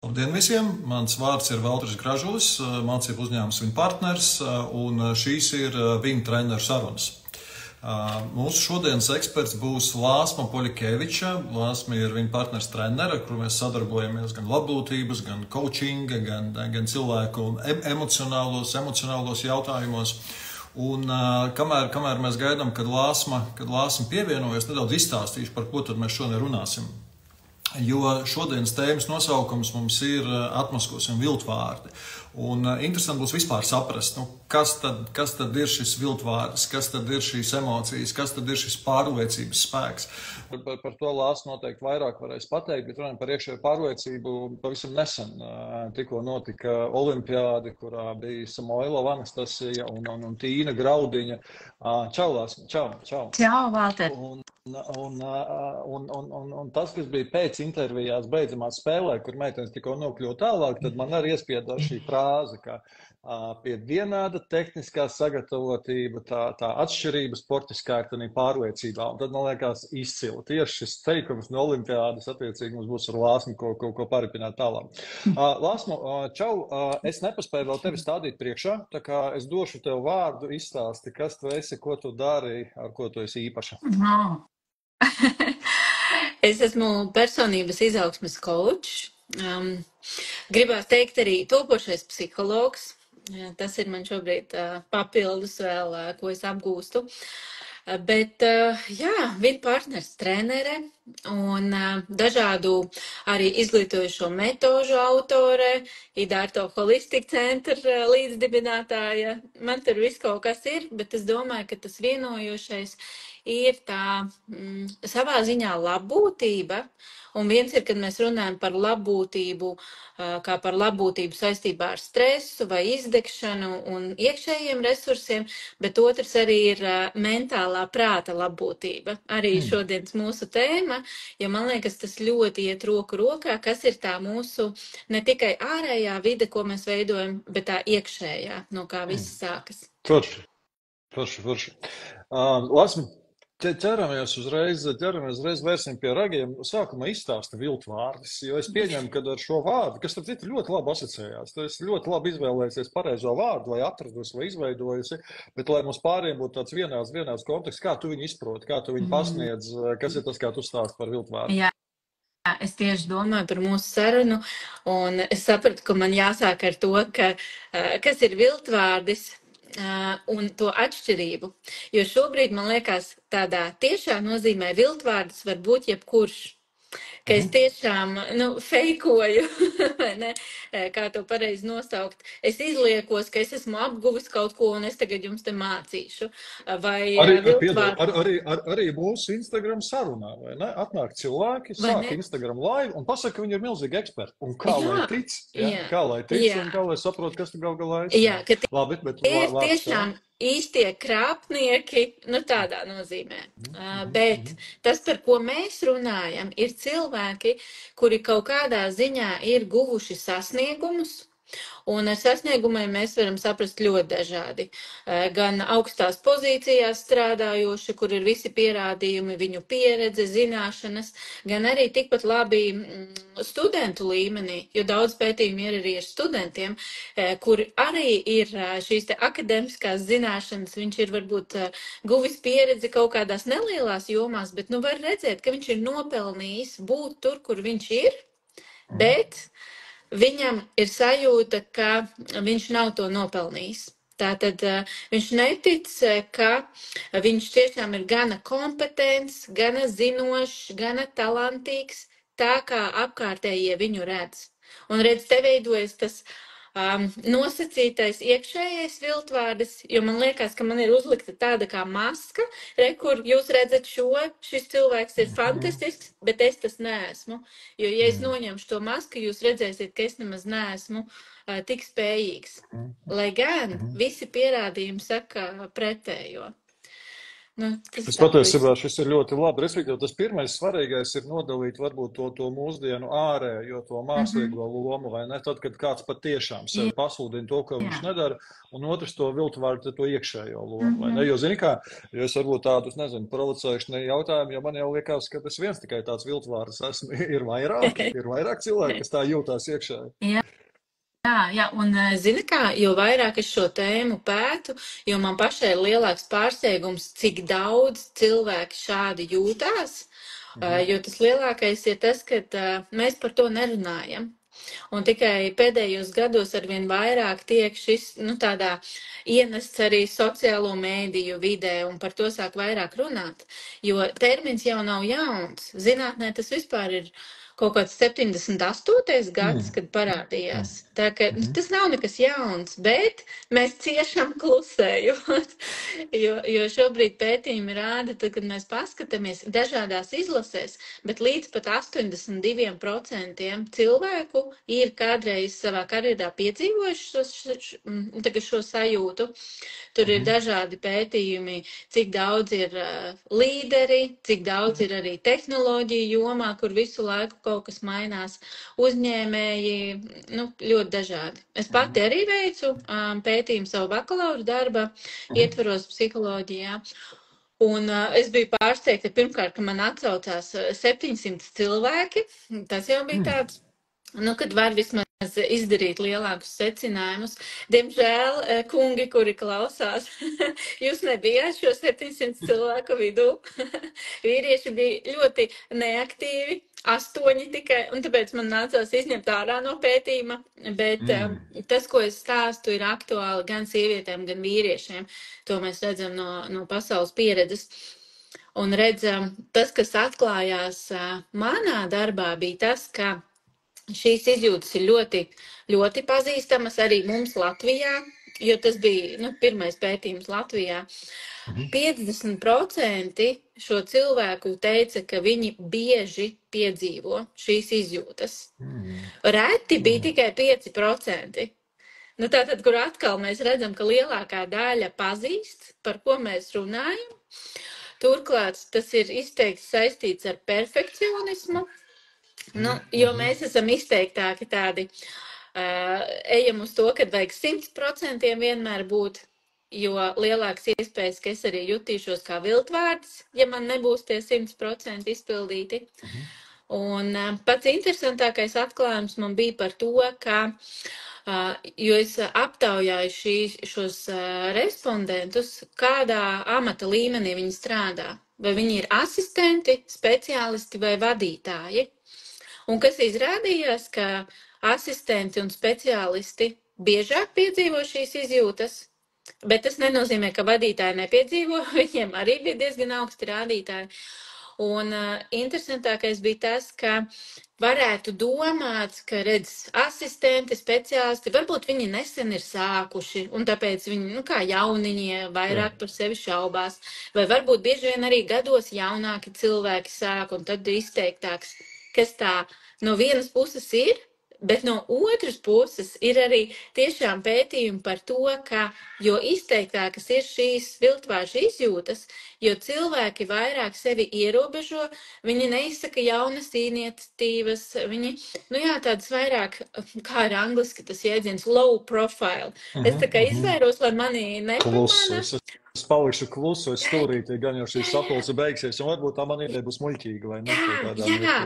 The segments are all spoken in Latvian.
Labdien visiem! Mans vārds ir Valters Gražulis, mācību uzņēmums viņa partners, un šīs ir viņa treneru sarunas. Mūsu šodienas eksperts būs Lāsma Poļikeviča. Lāsma ir viņa partners trenere, kur mēs sadarbojamies gan labbūtības, gan coachinga, gan cilvēku emocionālos jautājumos. Un kamēr mēs gaidām, kad Lāsma pievienojas, nedaudz izstāstīšu, par ko tad mēs šodien runāsim. Jo šodienas tēmas nosaukums mums ir atmaskosim viltvārdi. Un interesanti būs vispār saprast, kas tad ir šis viltvārdis, kas tad ir šīs emocijas, kas tad ir šis pārliecības spēks. Par to Lāsma noteikti vairāk varēs pateikt, bet runājot par iekšējo pārliecību, pavisam nesen tikko notika olimpiādi, kurā bija Samoilova Anastasija un Tīna Graudiņa. Čau, Lāsma, čau. Čau, Valter. Un tas, kas bija pēc intervijās beidzamā spēlē, kur meitenes tikko nokļuva tālāk, tad man arī iespiedās šī frāze, ka pie vienāda tehniskā sagatavotība, tā atšķirība sportiskā ir tādā pārliecībā. Un tad man liekas izcili. Tieši šis teikums no olimpiādas attiecīgi mums būs ar Lāsmu, ko paripināt tālāk. Lāsmu, čau, es nepaspēju vēl tevi stādīt priekšā, tā kā es došu tev vārdu, izstāsti, kas tu esi, ko tu dari, ar ko tu esi īpaša. Es esmu personības izaugsmes coach. Gribās teikt arī topošais psihologs. Tas ir man šobrīd papildus vēl, ko es apgūstu. Bet, viņa partners trenere un dažādu arī izglītojušo metožu autore, Idārto Holistic Centra līdzdibinātāja. Man tur viss kaut kas ir, bet es domāju, ka tas vienojošais ir tā savā ziņā labbūtība. Un viens ir, kad mēs runājam par labbūtību, kā par labbūtību saistībā ar stresu vai izdegšanu un iekšējiem resursiem, bet otrs arī ir mentālā prāta labbūtība. Arī šodienas mūsu tēma, jo man liekas, tas ļoti iet roku rokā, kas ir tā mūsu ne tikai ārējā vide, ko mēs veidojam, bet tā iekšējā, no kā viss sākas. Forši. Lāsma, ķeramies uzreiz vērsim pie ragiem. Sākumā izstāsta viltvārdis, jo es pieņemu, ka ar šo vārdu, kas tad ļoti labi asociējās, tu esi ļoti labi izvēlējies pareizo vārdu, vai atradusi, vai izveidojusi, bet lai mums pāriem būtu tāds vienāds konteksts, kā tu viņu izproti, kā tu viņu pasniedz, kas ir tas, kā tu stāsti par viltvārdu? Jā. Es tieši domāju par mūsu sarunu, un es sapratu, ka man jāsāk ar to, kas ir viltvārdis un to atšķirību. Jo šobrīd, man liekas, tādā tiešā nozīmē viltvārdis var būt jebkurš. Ka es tiešām, feikoju, vai ne, kā to pareizi nosaukt. Es izliekos, ka es esmu apguvis kaut ko, un es tagad jums te mācīšu. Vai arī mūsu Instagram sarunā, vai ne? Atnāk cilvēki, sāk Instagram live un pasaka, ka viņi ir milzīgi eksperti. Un kā lai tic, un kā lai saprot, kas tu gal galā esi. Jā, ka labi, bet ir tiešām īstie krāpnieki, tādā nozīmē. Bet tas, par ko mēs runājam, ir cilvēki, kuri kaut kādā ziņā ir guvuši sasniegumus, un ar sasniegumiem mēs varam saprast ļoti dažādi. Gan augstās pozīcijās strādājoši, kur ir visi pierādījumi, viņu pieredze, zināšanas, gan arī tikpat labi studentu līmenī, jo daudz pētījumi ir arī ar studentiem, kur arī ir šīs te akademiskās zināšanas, viņš ir varbūt guvis pieredzi kaut kādās nelielās jomās, bet var redzēt, ka viņš ir nopelnījis būt tur, kur viņš ir, bet viņam ir sajūta, ka viņš nav to nopelnījis. Tātad viņš netic, ka viņš tiešām ir gana kompetents, gana zinošs, gana talantīgs, tā kā apkārtējie viņu redz. Un redz, te veidojas tas nosacītais iekšējais viltvārdis, jo man liekas, ka man ir uzlikta tāda kā maska, kur jūs redzat šis cilvēks ir fantastisks, bet es tas neesmu. Jo, ja es noņemšu to masku, jūs redzēsiet, ka es nemaz neesmu tik spējīgs. Lai gan visi pierādījumi saka pretējo. Nu, tas Es tā patiesībā pavisam. šis ir ļoti labi. Respektīvi, tas pirmais svarīgais ir nodalīt varbūt to mūsdienu ārējo, to mākslīgo lomu, vai ne? Tad, kad kāds patiešām sevi pasludina to, ko viņš Jā. nedara, un otrs to viltvārdu, to iekšējo lomu, vai ne? Jo, zini kā, jo es varbūt tādus, nezinu, provocējuši jautājumu, jo man jau liekas, ka tas viens tikai tāds viltvārds esmu, ir vairāk cilvēki, kas tā jūtās iekšēji. Jā, un zini kā, jo vairāk es šo tēmu pētu, jo man pašai ir lielāks pārsteigums, cik daudz cilvēki šādi jūtās, jo tas lielākais ir tas, ka mēs par to nerunājam. Un tikai pēdējos gados arvien vairāk tiek šis, tādā ienests arī sociālo mēdīju vidē, un par to sāk vairāk runāt, jo termins jau nav jauns. Zinātnē tas vispār ir kaut kāds 78. gads, kad parādījās. Tā ka tas nav nekas jauns, bet mēs ciešam klusējot. jo šobrīd pētījumi rāda, tad, kad mēs paskatāmies dažādās izlasēs, bet līdz pat 82% cilvēku ir kādreiz savā karjerā piedzīvojuši šo sajūtu. Tur ir dažādi pētījumi, cik daudz ir līderi, cik daudz ir arī tehnoloģiju jomā, kur visu laiku kaut kas mainās, uzņēmēji, ļoti dažādi. Es pati arī veicu pētījumu savu bakalaura darba, ietvaros psiholoģijā. Un es biju pārsteigta pirmkārt, ka man atsaucās 700 cilvēki. Tas jau bija tāds, kad var vismaz izdarīt lielākus secinājumus. Diemžēl, kungi, kuri klausās, jūs nebijāt šo 700 cilvēku vidū. Vīrieši bija ļoti neaktīvi, 8 tikai, un tāpēc man nācās izņemt ārā no pētījuma, bet tas, ko es stāstu, ir aktuāli gan sievietēm, gan vīriešiem. To mēs redzam no pasaules pieredzes. Un redzam, tas, kas atklājās manā darbā, bija tas, ka šīs izjūtas ir ļoti, ļoti pazīstamas arī mums Latvijā, jo tas bija pirmais pētījums Latvijā. 50% šo cilvēku teica, ka viņi bieži piedzīvo šīs izjūtas. Reti bija tikai 5%. Tātad, kur atkal mēs redzam, ka lielākā daļa pazīst, par ko mēs runājam. Turklāt tas ir izteikti saistīts ar perfekcionismu. Jo mēs esam izteiktāki tādi, ejam uz to, kad vajag 100% vienmēr būt, jo lielāks iespējas, ka es arī jutīšos kā viltvārds, ja man nebūs tie 100% izpildīti. Un pats interesantākais atklājums man bija par to, ka, jo es aptaujāju šos respondentus, kādā amata līmenī viņi strādā. Vai viņi ir asistenti, speciālisti vai vadītāji. Un kas izrādījās, ka asistenti un speciālisti biežāk piedzīvo šīs izjūtas, bet tas nenozīmē, ka vadītāji nepiedzīvo, viņiem arī bija diezgan augsti rādītāji. Un interesantākais bija tas, ka varētu domāt, ka asistenti, speciālisti, varbūt viņi nesen ir sākuši, un tāpēc viņi, kā jauniņie, vairāk par sevi šaubās, vai varbūt bieži vien arī gados jaunāki cilvēki sāk, un tad izteiktāks, kas tā no vienas puses ir, bet no otras puses ir arī tiešām pētījumi par to, ka jo izteiktākas ir šīs viltvāršu izjūtas, jo cilvēki vairāk sevi ierobežo, viņi neizsaka jaunas iniciatīvas, viņi, tādas vairāk, kā ir angliski tas jēdziens, low profile. Es tā kā izvairos, lai mani nepamana. Es palikšu klusu, es stūrīti, gan jau šīs sapulce beigsies, un varbūt tā man ideja būs muļķīga, vai ne? Jā.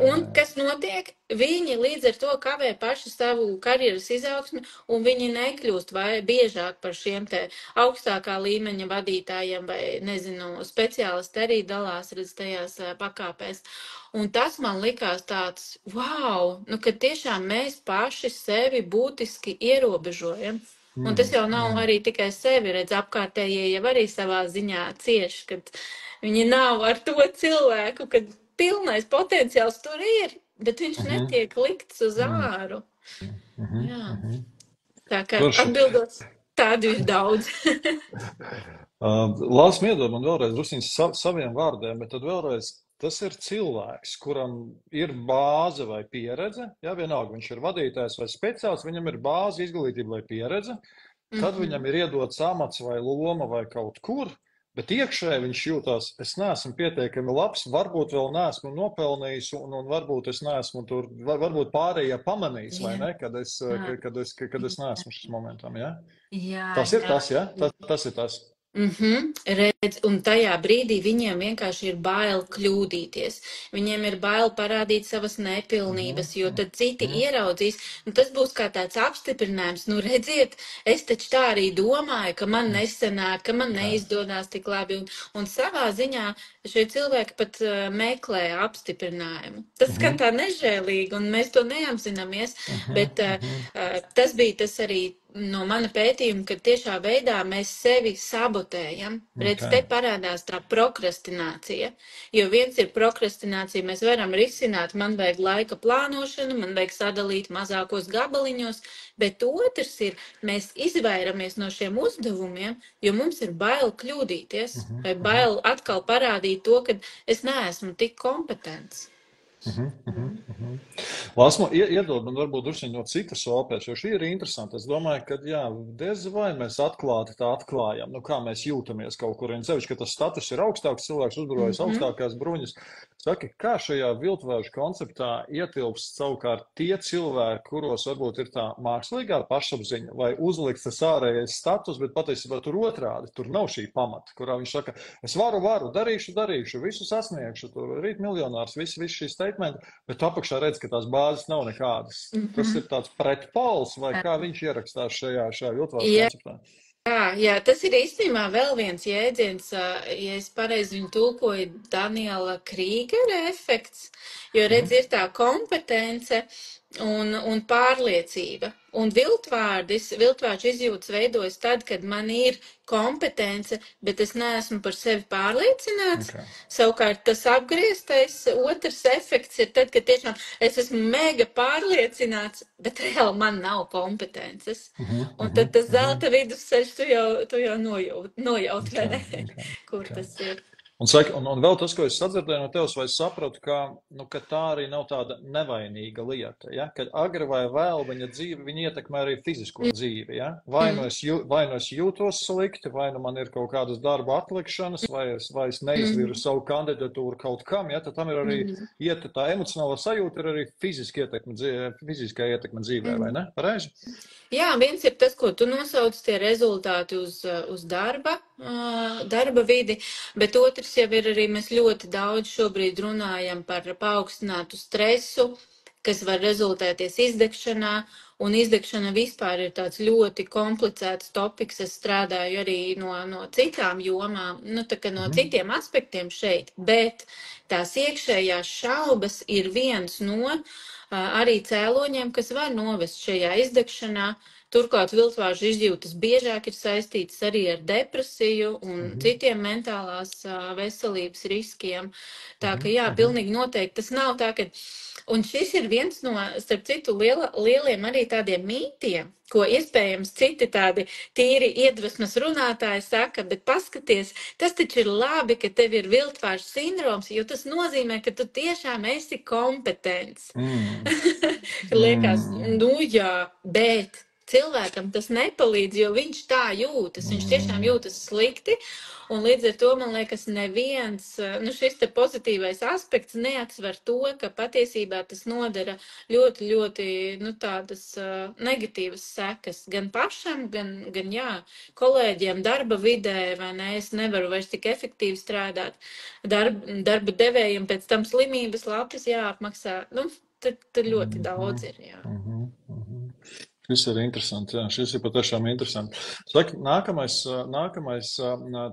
Un kas notiek? Viņi līdz ar to kavē paši savu karjeras izaugsmi, un viņi nekļūst vai biežāk par šiem te augstākā līmeņa vadītājiem vai, speciālisti arī dalās, redz, tajās pakāpēs. Un tas man likās tāds, wow, ka tiešām mēs paši sevi būtiski ierobežojam. Un tas jau nav arī tikai sevi, redz, apkārtējie jau arī savā ziņā cieši, kad viņi nav ar to cilvēku, kad pilnais potenciāls tur ir, bet viņš netiek likts uz āru. Jā. Tā kā atbildot, tādu ir daudz. Lās miedod man vēlreiz drusciņas saviem vārdiem, bet tad vēlreiz tas ir cilvēks, kuram ir bāze vai pieredze, vienalga viņš ir vadītājs vai speciāls, viņam ir bāze, izglītība vai pieredze, tad viņam ir iedots amats vai loma vai kaut kur, Bet iekšēji viņš jūtās, es neesmu pietiekami labs, varbūt vēl neesmu nopelnījis, un varbūt es neesmu tur, varbūt pārējie pamanījis, vai ne, kad es neesmu šis momentam, ja? Tas ir tas, ja? Tas ir tas. Redz, un tajā brīdī viņiem vienkārši ir bail kļūdīties. Viņiem ir bail parādīt savas nepilnības, jo tad citi ieraudzīs, un tas būs kā tāds apstiprinājums. Nu, redziet, es taču tā arī domāju, ka man nesanāk, ka man neizdodās tik labi, un savā ziņā šie cilvēki pat meklē apstiprinājumu. Tas skan tā nežēlīgi, un mēs to neapzināmies, bet tas bija tas arī no mana pētījuma, ka tiešā veidā mēs sevi sabotējam. Redz, te parādās tā prokrastinācija, jo viens ir prokrastinācija, mēs varam risināt, man vajag laika plānošanu, man vajag sadalīt mazākos gabaliņos, bet otrs ir, mēs izvairamies no šiem uzdevumiem, jo mums ir bail kļūdīties, vai bail atkal parādīt to, ka es neesmu tik kompetents. Lāsma, iedod man varbūt drusku no citas opēs, jo šī ir interesanti. Es domāju, ka, jā, diez vai mēs atklāti tā atklājam, nu kā mēs jūtamies kaut kur, un sevišķi, ka tas status ir augstāks, cilvēks uzbrojas augstākās bruņas. Saki, kā šajā viltvēžu konceptā ietilpst savukārt tie cilvēki, kuros varbūt ir tā mākslīgā pašapziņa, vai uzlikts tas ārējais status, bet patiesībā tur otrādi, tur nav šī pamata, kurā viņš saka, es varu, darīšu, visu sasniegšu, tur rīt miljonārs, viss šī statementi, bet apakšā redz, ka tās bāzes nav nekādas. Tas ir tāds pretpols, vai kā viņš ierakstās šajā viltvēžu konceptā? Jā, tas ir īstenībā vēl viens jēdziens, ja es pareizi viņu tulkoju, Daniela Krīgera efekts, jo redz, ir tā kompetence un pārliecība. Un viltvārdu izjūtas veidojas tad, kad man ir kompetence, bet es neesmu par sevi pārliecināts. Savukārt tas apgrieztais otrs efekts ir tad, kad tiešām es esmu mega pārliecināts, bet reāli man nav kompetences. Un tad tas zelta vidusceļš tu jau nojaut, vai ne? Kur tas ir? Un vēl tas, ko es sadzirdēju no tevis, vai sapratu, ka tā arī nav tāda nevainīga lieta, ja? Kad agri vai vēl viņa dzīve, viņa ietekmē arī fizisko dzīvi, ja? Vai nu es jūtos slikti, vai nu man ir kaut kādas darba atlikšanas, vai es neizviru savu kandidatūru kaut kam, ja? Tad tam ir arī tā emocionāla sajūta, ir arī fiziskā ietekme dzīvē, vai ne? Pareizi? Jā, viens ir tas, ko tu nosauc, tie rezultāti uz darba vidi, bet otrs jau ir arī, mēs ļoti daudz šobrīd runājam par paaugstinātu stresu, kas var rezultēties izdegšanā, un izdegšana vispār ir tāds ļoti komplicēts topiks. Es strādāju arī no citām jomām, tā kā no citiem aspektiem šeit, bet tās iekšējās šaubas ir viens no arī cēloņiem, kas var novest šajā izdegšanā. Turklāt viltvāžu izjūtas biežāk ir saistītas arī ar depresiju un citiem mentālās veselības riskiem. Tā ka jā, pilnīgi noteikti tas nav tā, ka... Un šis ir viens no, starp citu, lieliem arī tādiem mītiem, ko iespējams citi tādi tīri iedvesmas runātāji saka, bet paskaties, tas taču ir labi, ka tev ir viltvāžu sindroms, jo tas nozīmē, ka tu tiešām esi kompetents. Liekas, jā, bet cilvēkam tas nepalīdz, jo viņš tā jūtas, viņš tiešām jūtas slikti, un līdz ar to, man liekas, neviens, šis te pozitīvais aspekts neatsver to, ka patiesībā tas nodara ļoti, ļoti, tādas negatīvas sekas gan pašam, gan jā, kolēģiem darba vidē, vai ne, es nevaru vairs tik efektīvi strādāt, darba devējiem pēc tam slimības lapas jāapmaksā, tad ļoti daudz ir, jā. Šis ir interesanti, jā, šis ir patiešām interesanti. Saka, nākamais,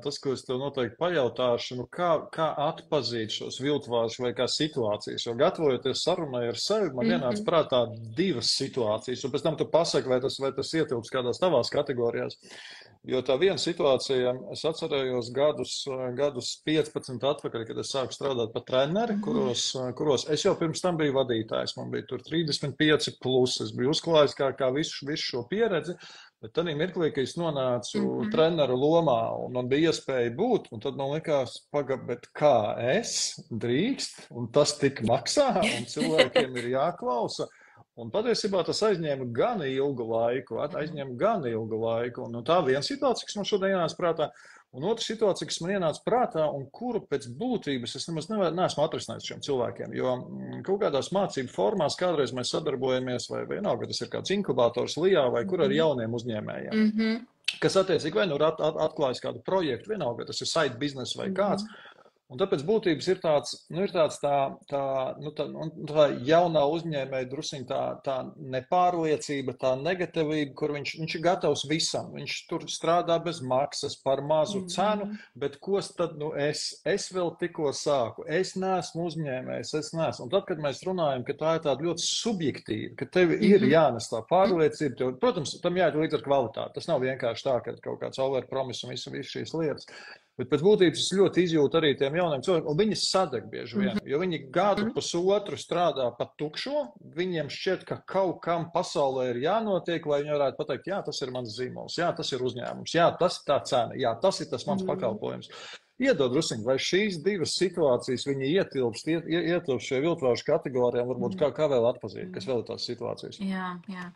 tas, ko es tev noteikti pajautāšu, kā atpazīt šos viltvāžus vai kā situācijas, jo gatavojoties sarunai ar sevi, man ienāca prātā divas situācijas, un pēc tam tu pasaki, vai tas ietilps kādās tavās kategorijās. Jo tā viena situācija, es atcerējos gadus 15 atpakaļ, kad es sāku strādāt par treneri, kuros es jau pirms tam biju vadītājs, man bija tur 35 plus, es biju uzklājis kā visu šo pieredzi, bet tad mirklī, ka es nonācu treneru lomā un man bija iespēja būt, un tad man likās, bet kā es drīkst, un tas tik maksā, un cilvēkiem ir jāklausa. Un patiesībā tas aizņēma gan ilgu laiku, Un tā viena situācija, kas man šodien ienāca prātā, un otra situācija, kas man ienāca prātā, un kuru pēc būtības es nemaz neesmu atrisinājis šiem cilvēkiem, jo kaut kādās mācību formās kādreiz mēs sadarbojamies, vai vienalga, tas ir kāds inkubators Lijā, vai kur ar jauniem uzņēmējiem, kas attiecīgi vai nu atklājas kādu projektu, vienalga, tas ir side business vai kāds. Un tāpēc būtības ir tā jaunā uzņēmēja drusiņ tā nepārliecība, tā negatīvība, kur viņš ir gatavs visam. Viņš tur strādā bez maksas par mazu cenu, bet ko tad, es vēl tikko sāku, es neesmu uzņēmējs, Un tad, kad mēs runājam, ka tā ir tāda ļoti subjektīva, ka tev ir jānes tā pārliecība, tev, protams, tam jāiet līdz ar kvalitāti. Tas nav vienkārši tā, ka kaut kāds overpromise un visu šīs lietas. Bet pēc būtības es ļoti izjūtu arī tiem jauniem cilvēkiem, un viņi sadeg bieži vien, jo viņi gadu pusotru strādā pa tukšo, viņiem šķiet, ka kaut kam pasaulē ir jānotiek, lai viņi varētu pateikt, jā, tas ir mans zīmols, jā, tas ir uzņēmums, jā, tas ir tā cena, jā, tas ir tas mans pakalpojums. Iedod drusiņi, vai šīs divas situācijas viņi ietilpst šajā viltvāšu kategorijā, varbūt kā vēl atpazīt, kas vēl ir tās situācijas? Jā.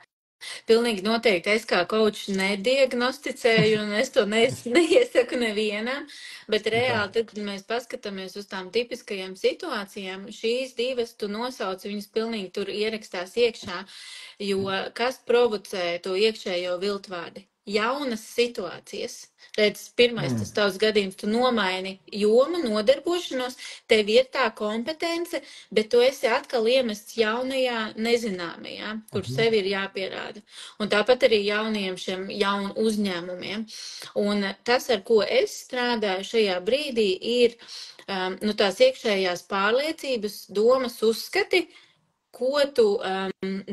Pilnīgi noteikti es kā kočs nediagnosticēju, un es to neiesaku nevienam, bet reāli, tad, kad mēs paskatāmies uz tām tipiskajām situācijām, šīs divas tu nosauc, viņas pilnīgi tur ierakstās iekšā, jo kas provocē to iekšējo viltvārdi? Jaunas situācijas. Redz, pirmais tas tavs gadījums, tu nomaini jomu, nodarbošanos, tev ir tā kompetence, bet tu esi atkal iemests jaunajā nezināmajā, kur sevi ir jāpierāda. Un tāpat arī jauniem šiem jaunu uzņēmumiem. Un tas, ar ko es strādāju šajā brīdī, ir tās iekšējās pārliecības, domas, uzskati, ko tu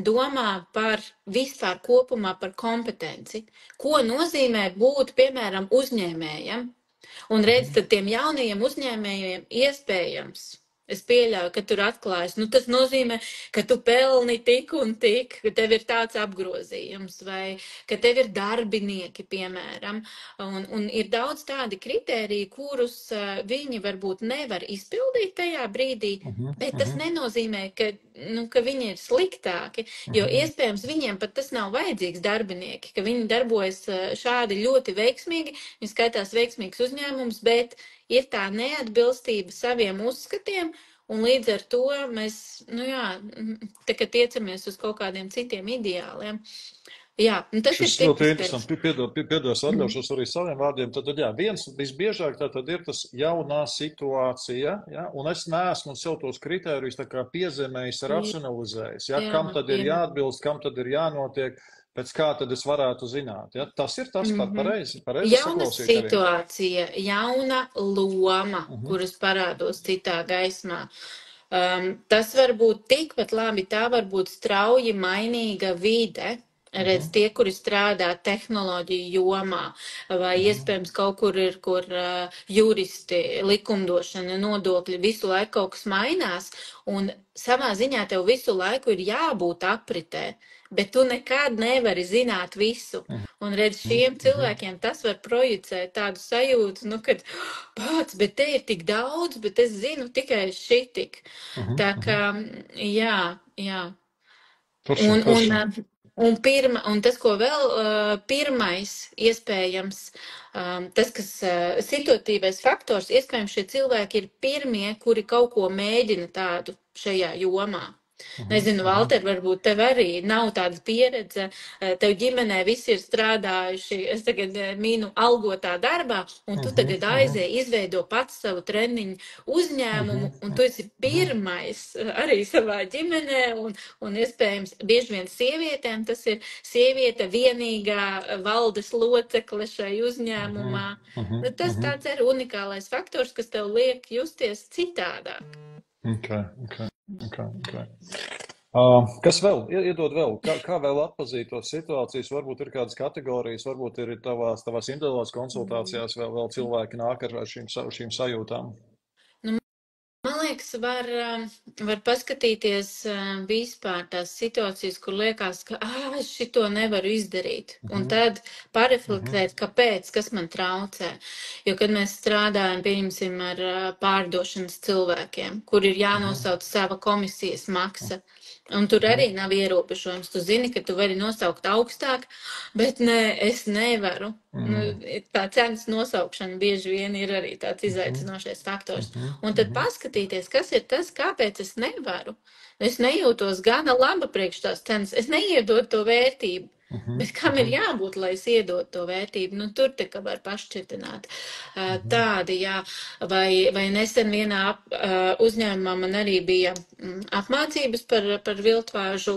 domā par vispār kopumā par kompetenci, ko nozīmē būt, piemēram, uzņēmējam. Un redz, tad tiem jaunajiem uzņēmējiem iespējams, es pieļauju, ka tur atklājas, tas nozīmē, ka tu pelni tik un tik, ka tev ir tāds apgrozījums, vai ka tev ir darbinieki, piemēram, un ir daudz tādi kritēriji, kurus viņi varbūt nevar izpildīt tajā brīdī, bet tas nenozīmē, ka viņi ir sliktāki, jo iespējams viņiem pat tas nav vajadzīgs darbinieki, ka viņi darbojas šādi ļoti veiksmīgi, viņi skaitās veiksmīgs uzņēmums, bet ir tā neatbilstība saviem uzskatiem, un līdz ar to mēs, tā kā tiecamies uz kaut kādiem citiem ideāliem. Jā, tas šis ir ļoti interesanti. Piedos atļaušos arī saviem vārdiem. Tad viens visbiežāk tad ir tas jaunā situācija, un es neesmu sev tos kritērijus tā kā piezemējis, racionalizējis. Kam tad ir jāatbilst, kam tad ir jānotiek, pēc kā tad es varētu zināt. Tas ir tas pareizi. Jauna situācija, jauna loma, kuras parādos citā gaismā. Tas var būt tikpat labi, tā var būt strauji mainīga vide. Redz, tie, kuri strādā tehnoloģiju jomā, vai iespējams kaut kur ir, kur juristi, likumdošana, nodokļi, visu laiku kaut kas mainās, un savā ziņā tev visu laiku ir jābūt apritē, bet tu nekad nevari zināt visu. Un redz, šiem cilvēkiem tas var projicēt tādu sajūtu, kad pats, bet te ir tik daudz, bet es zinu tikai šitik. Tā kā, jā. Un tas, ko vēl pirmais, iespējams, tas, kas situatīvais faktors, iespējams, šie cilvēki ir pirmie, kuri kaut ko mēģina tādu šajā jomā. Nezinu, Valter, varbūt tev arī nav tāda pieredze, tev ģimenē visi ir strādājuši, es tagad mīnu algotā darbā, un tu tagad aizēji, izveido pats savu treniņu uzņēmumu, un tu esi pirmais arī savā ģimenē, un iespējams, bieži vien sievietēm, tas ir sieviete vienīgā valdes locekle šai uzņēmumā. Tas tāds ir unikālais faktors, kas tev liek justies citādāk. Okay. Kas vēl? Iedod vēl. Kā vēl atpazīt tos situācijas? Varbūt ir kādas kategorijas, varbūt ir tavās individuālās konsultācijās vēl cilvēki nāk ar šīm sajūtām. Man liekas, var paskatīties vispār tās situācijas, kur liekas, ka es šito nevaru izdarīt. Un tad pareflektēt, kāpēc, kas man traucē. Jo, kad mēs strādājam, pieņemsim, ar pārdošanas cilvēkiem, kur ir jānosauc sava komisijas maksa, Un tur arī nav ierobežojums. Tu zini, ka tu vari nosaukt augstāk, bet nē, es nevaru. Nu, tā cenas nosaukšana bieži vien ir arī tāds izaicinošais faktors. Un tad paskatīties, kas ir tas, kāpēc es nevaru. Es nejūtos gana laba priekš tās cenas. Es neiedodu to vērtību. Bet kam ir jābūt, lai es iedotu to vērtību? Nu, tur te kā var pašķitināt. Tādi, jā. Vai nesen vienā uzņēmumā man arī bija apmācības par viltvāžu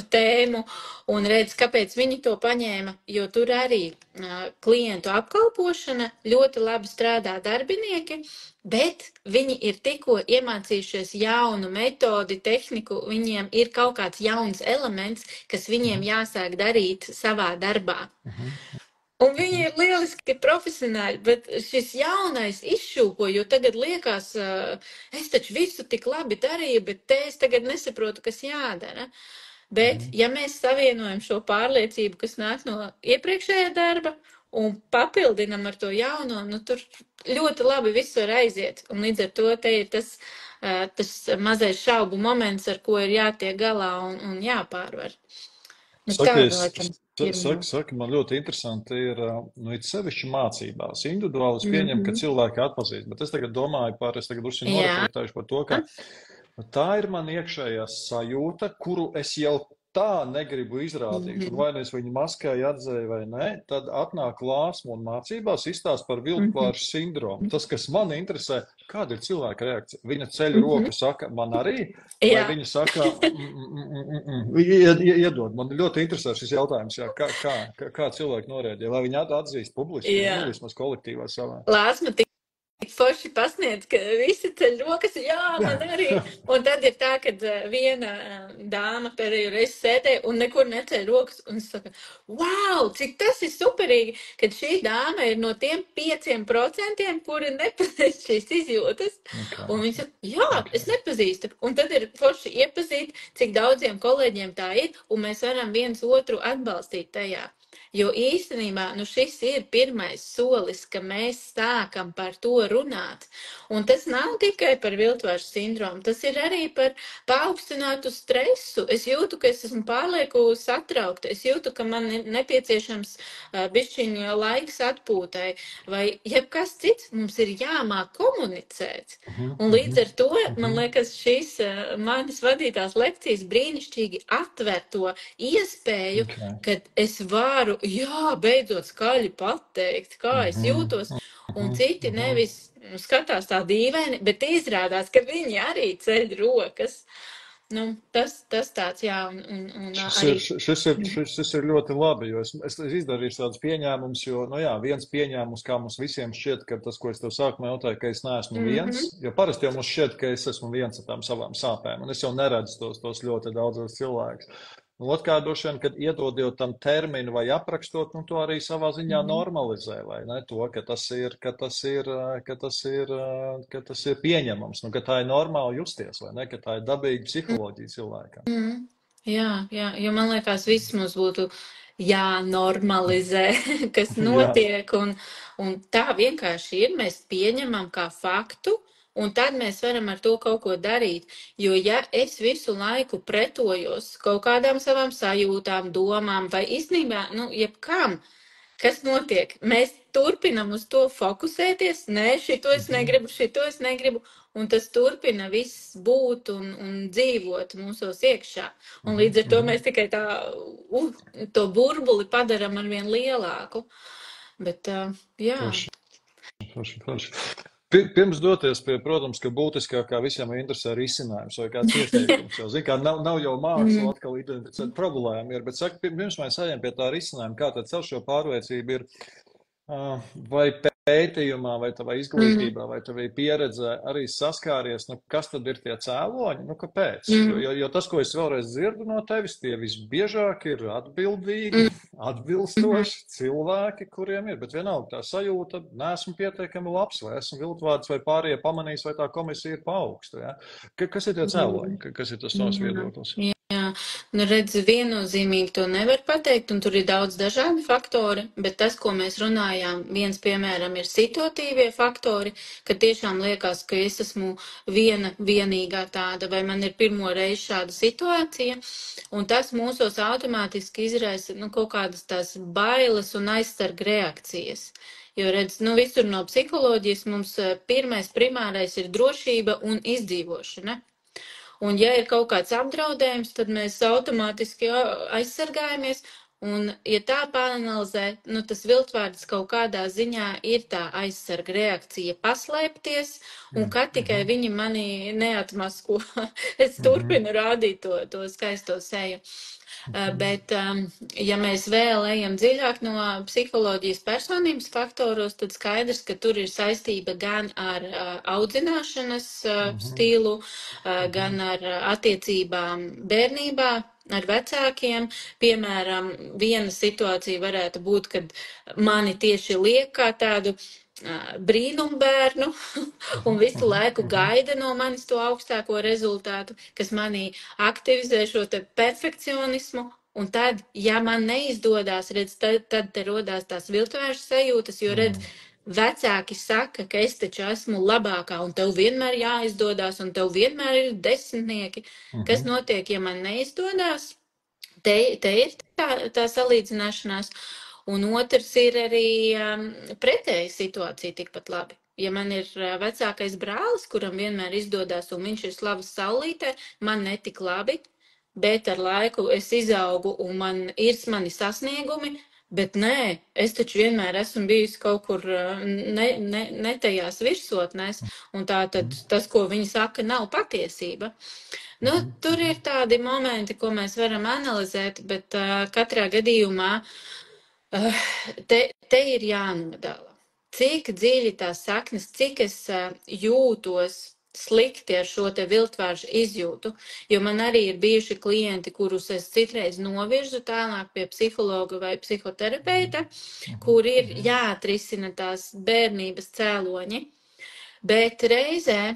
tēmu, un redz, kāpēc viņi to paņēma, jo tur arī klientu apkalpošana ļoti labi strādā darbinieki, bet viņi ir tikko iemācījušies jaunu metodi, tehniku, viņiem ir kaut kāds jauns elements, kas viņiem jāsāk darīt savā darbā. Un viņi ir lieliski profesionāļi, bet šis jaunais izšūpo, jo tagad liekas, es taču visu tik labi darīju, bet te es tagad nesaprotu, kas jādara. Bet, ja mēs savienojam šo pārliecību, kas nāk no iepriekšējā darba, un papildinam ar to jauno, nu tur ļoti labi viss var aiziet. Un līdz ar to te ir tas mazais šaubu moments, ar ko ir jātiek galā un jāpārvar. Nu, Saka, man ļoti interesanti ir, nu, it sevišķi mācībās. Individuāli es pieņemu, ka cilvēki atpazīst, bet es tagad domāju es tagad uzsinu noreflektējuši par to, ka tā ir man iekšējā sajūta, kuru es jau tā negribu izrādīt, un vai es viņu maskēju atzēju vai ne, tad atnāk Lāsma un mācībās izstāst par viltvāžu sindromu. Tas, kas man interesē, kāda ir cilvēka reakcija? Viņa ceļ roku, saka, man arī, vai viņa saka, iedod. Man ļoti interesē šis jautājums, jā, kā cilvēki norēģē, vai viņi atzīst publiski, vismaz kolektīvā savā. Lāsma tik forši pasniedz, ka visi ceļ rokas, jā, man arī. Un tad ir tā, kad viena dāma pēdējo reizi sēdē un nekur neceļ rokas un saka, wow, cik tas ir superīgi, kad šī dāma ir no tiem 5%, kuri nepazīst šīs izjūtas. Un viņa saka, jā, es nepazīstu. Un tad ir forši iepazīt, cik daudziem kolēģiem tā ir, un mēs varam viens otru atbalstīt tajā. Jo īstenībā, nu šis ir pirmais solis, ka mēs sākam par to runāt. Un tas nav tikai par viltvāžu sindromu, tas ir arī par paaugstinātu stresu. Es jūtu, ka es esmu pārlieku satraukta, es jūtu, ka man ir nepieciešams bišķiņa laiks atpūtai, vai jebkas cits, mums ir jāmāk komunicēt. Un līdz ar to, man liekas, šīs manis vadītās lekcijas brīnišķīgi atver to iespēju, kad es varu jā, beidzot skaļi pateikt, kā es jūtos, un citi nevis skatās tā dīvaini, bet izrādās, ka viņi arī ceļ rokas. Nu, tas tāds, jā, un arī... Šis ir ļoti labi, jo es izdarīšu tādus pieņēmumus, jo, nu jā, viens pieņēmums, kā mums visiem šķiet, ka tas, ko es tev sākumā jautāju, ka es neesmu viens, jo parasti jau mums šķiet, ka es esmu viens ar tām savām sāpēm, un es jau neredzu tos ļoti daudzos cilvēkus. Un otrkārt, droši vien, kad iedodot tam terminu vai aprakstot, nu, to arī savā ziņā normalizē, vai ne? To, ka tas ir pieņemams, nu, ka tā ir normāli justies, vai ne? Ka tā ir dabīga psiholoģija cilvēkam. Jā, jo man liekas, viss mums būtu jānormalizē, kas notiek, un tā vienkārši ir, mēs pieņemam kā faktu, un tad mēs varam ar to kaut ko darīt, jo ja es visu laiku pretojos kaut kādām savām sajūtām, domām, vai īstenībā, nu, jebkam, kas notiek, mēs turpinam uz to fokusēties, nē, šito es negribu, un tas turpina viss būt un dzīvot mūsos iekšā. Un līdz ar to mēs tikai to burbuli padaram arvien lielāku. Bet, jā. Forši. Pirms doties pie, protams, ka būtiskākā visiem interesē risinājums vai kāds ieteikums. Jo, zin, kā nav jau māksla atkal identificēt problēmu, bet saka, pirms mēs ejam pie tā risinājuma, kā tad caur šo pārliecību ir vai pētījumā, vai tavā izglītībā, vai tavī pieredzē arī saskāries, nu, kas tad ir tie cēloņi, nu, kāpēc? Jo tas, ko es vēlreiz dzirdu no tevis, tie visbiežāk ir atbildīgi, atbilstoši cilvēki, kuriem ir, bet vienalga tā sajūta, neesmu pietiekami labs, vai esmu viltvārds, vai pārējie pamanīs, vai tā komisija ir pa augstu, ja? Kas ir tie cēloņi, kas ir tas tavs viedoklis? Jā, nu redz, viennozīmīgi to nevar pateikt, un tur ir daudz dažādi faktori, bet tas, ko mēs runājām, viens piemēram ir situatīvie faktori, ka tiešām liekas, ka es esmu vienīgā tāda, vai man ir pirmo reizi šāda situācija, un tas mūsos automātiski izraisa, nu, kaut kādas tās bailes un aizsarga reakcijas. Jo, redz, nu, visur no psiholoģijas mums primārais ir drošība un izdzīvošana. Un, ja ir kaut kāds apdraudējums, tad mēs automātiski aizsargājamies. Un, ja tā pāranalizē, nu, tas viltvārds kaut kādā ziņā ir tā aizsarga reakcija paslēpties, un kad tikai viņi mani neatmasko, es turpinu rādīt to skaisto seju. Bet, ja mēs vēl ejam dziļāk no psiholoģijas personības faktoros, tad skaidrs, ka tur ir saistība gan ar audzināšanas stilu, gan ar attiecībām bērnībā, ar vecākiem. Piemēram, viena situācija varētu būt, kad mani tieši liek kā tādu brīnumbērnu un visu laiku gaida no manis to augstāko rezultātu, kas manī aktivizē šo te perfekcionismu. Un tad, ja man neizdodas, redz, tad te rodās tās viltvēršu sajūtas, jo, redz, vecāki saka, ka es taču esmu labākā, un tev vienmēr jāizdodas, un tev vienmēr ir desmitnieki. Kas notiek, ja man neizdodas? Te ir tā salīdzināšanās. Un otrs ir arī pretēja situācija tikpat labi. Ja man ir vecākais brālis, kuram vienmēr izdodas, un viņš ir slavas saulītē, man netik labi, bet ar laiku es izaugu un man ir mani sasniegumi, bet nē, es taču vienmēr esmu bijusi kaut kur ne tajās virsotnēs, un tā tad tas, ko viņi saka, nav patiesība. Nu, tur ir tādi momenti, ko mēs varam analizēt, bet katrā gadījumā te ir jānodala. Cik dziļi tās saknes, cik es jūtos slikti ar šo te viltvāršu izjūtu, jo man arī ir bijuši klienti, kurus es citreiz novirzu tālāk pie psihologa vai psihoterapeita, kur ir jāatrisina tās bērnības cēloņi, bet reizē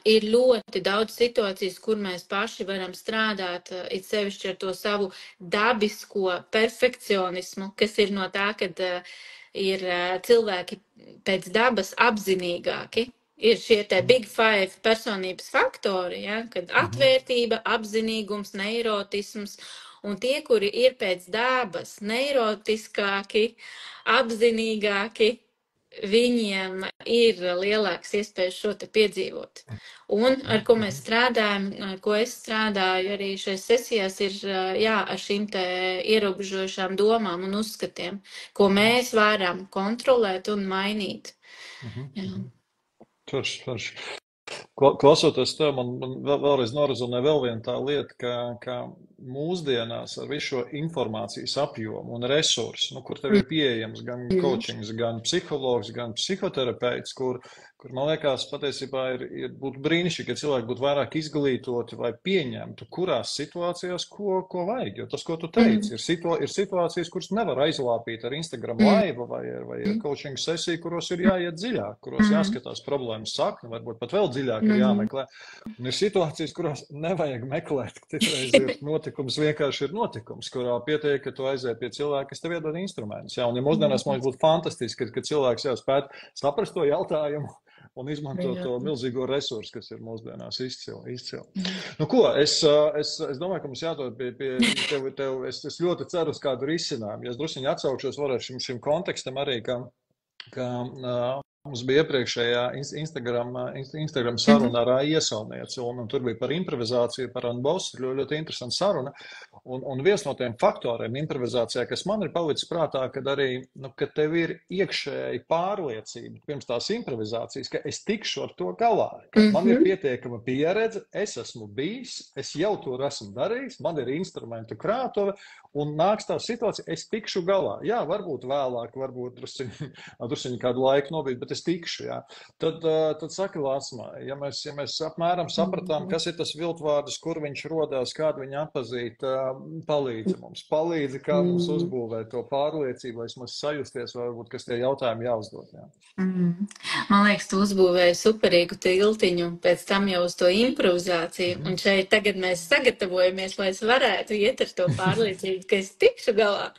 ir ļoti daudz situācijas, kur mēs paši varam strādāt, it sevišķi ar to savu dabisko perfekcionismu, kas ir no tā, kad ir cilvēki pēc dabas apzinīgāki. Ir šie te big five personības faktori, ja, kad atvērtība, apzinīgums, neirotisms, un tie, kuri ir pēc dabas neirotiskāki, apzinīgāki, viņiem ir lielāks iespējas šo te piedzīvot. Un ar ko mēs strādājam, ar ko es strādāju arī šajās sesijās, ir ar šīm te ierobežojušām domām un uzskatiem, ko mēs varam kontrolēt un mainīt. Forši. Klausoties tev, man vēlreiz norezonē vēl viena tā lieta, ka mūsdienās ar visu šo informācijas apjomu un resursu, kur tev ir pieejams gan coachings, gan psihologs, gan psihoterapeits, kur man liekas patiesībā būtu brīnišķīgi, ja cilvēki būtu vairāk izglītoti vai pieņemtu, kurās situācijās ko vajag. Jo tas, ko tu teici, ir situācijas, kuras nevar aizlāpīt ar Instagram live vai ar coaching sesiju, kuros ir jāiet dziļāk, kuros jāskatās problēmas sakni, varbūt pat vēl dziļāk ir jāmeklē. Un ir situācijas, kurās nevajag meklēt, ka citreiz notikums vienkārši ir notikums, kurā pietiek, ka tu aiziet pie cilvēka, kas tev iedod instrumentus. Un ja mūsdienās man būtu fantastiski, ka cilvēks jau spētu saprast to jautājumu un izmantot to milzīgo resursu, kas ir mūsdienās izcili. Nu ko, es domāju, ka mums jādod pie tev, es ļoti ceru uz kādu risinājumu. Ja es drusciņi atsaukšos varētu šim kontekstam arī, ka mums bija iepriekšējā Instagram saruna ar Iesaulnieci, un tur bija par improvizāciju, par unboss, ļoti interesanta saruna. Un viens no tiem faktoriem improvizācijā, kas man ir palicis prātā, kad arī, ka tev ir iekšēji pārliecība pirms tās improvizācijas, ka es tikšu ar to galā, ka man ir pietiekama pieredze, es esmu bijis, es jau to esmu darījis, man ir instrumentu krātuve, un nāks tā situācija, es tikšu galā. Jā, varbūt vēlāk, varbūt drusciņi kādu laiku nobīt, bet es tikšu, jā. Tad saka Lāsmā, ja mēs apmēram sapratām, kas ir tas viltvārdis, kur viņš rodās, kādu viņu atpazīt, palīdzi, kā mums uzbūvēt to pārliecību, lai mēs sajusties, varbūt, kas tie jautājumi jāuzdod, jā. Man liekas, tu uzbūvēji superīgu tiltiņu, pēc tam jau uz to improvizāciju, un šeit tagad mēs sagatavojamies, lai es varētu iet ar to pārliecību, ka es tikšu galā.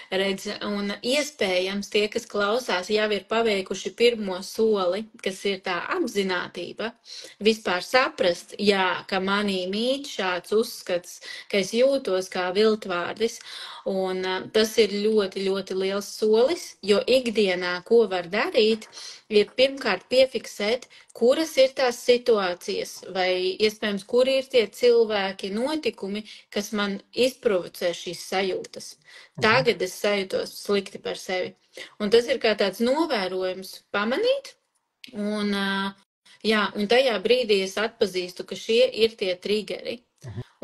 Redz, un iespējams tie, kas klausās, jau ir paveikuši pirmo soli, kas ir tā apzinātība, vispār saprast, jā, ka manī mīt šāds uzskats, ka es jūtos kā viltvārdis, un tas ir ļoti, ļoti liels solis, jo ikdienā, ko var darīt, ir pirmkārt piefiksēt, kuras ir tās situācijas, vai iespējams, kuri ir tie cilvēki, notikumi, kas man izprovocē šīs sajūtas. Tagad es sajūtos slikti par sevi. Un tas ir kā tāds novērojums pamanīt, un tajā brīdī es atpazīstu, ka šie ir tie triggeri.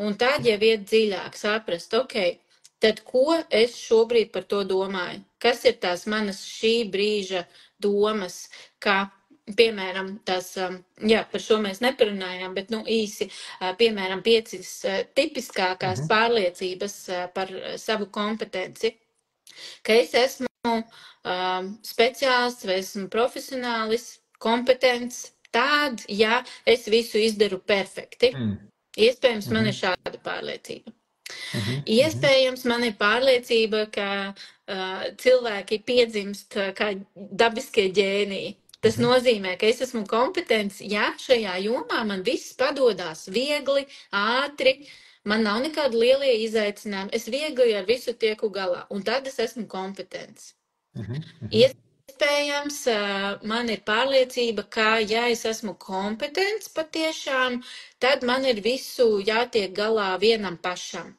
Un tad jau iet dziļāk saprast, ok, tad ko es šobrīd par to domāju? Kas ir tās manas šī brīža domas, kā, piemēram, tās, par šo mēs neparunājām, bet, īsi, piemēram, 5 tipiskākās pārliecības par savu kompetenci, ka es esmu speciālists vai esmu profesionālis, kompetents, tād, ja es visu izdaru perfekti. Iespējams, man ir šāda pārliecība. Iespējams, man ir pārliecība, ka cilvēki piedzimst kā dabiskie ģēniji. Tas nozīmē, ka es esmu kompetents, ja šajā jomā man viss padodās viegli, ātri, man nav nekāda lielie izaicinājumi, es viegli ar visu tieku galā, un tad es esmu kompetents. Iespējams, man ir pārliecība, ka, ja es esmu kompetents patiešām, tad man ir visu jātiek galā vienam pašam.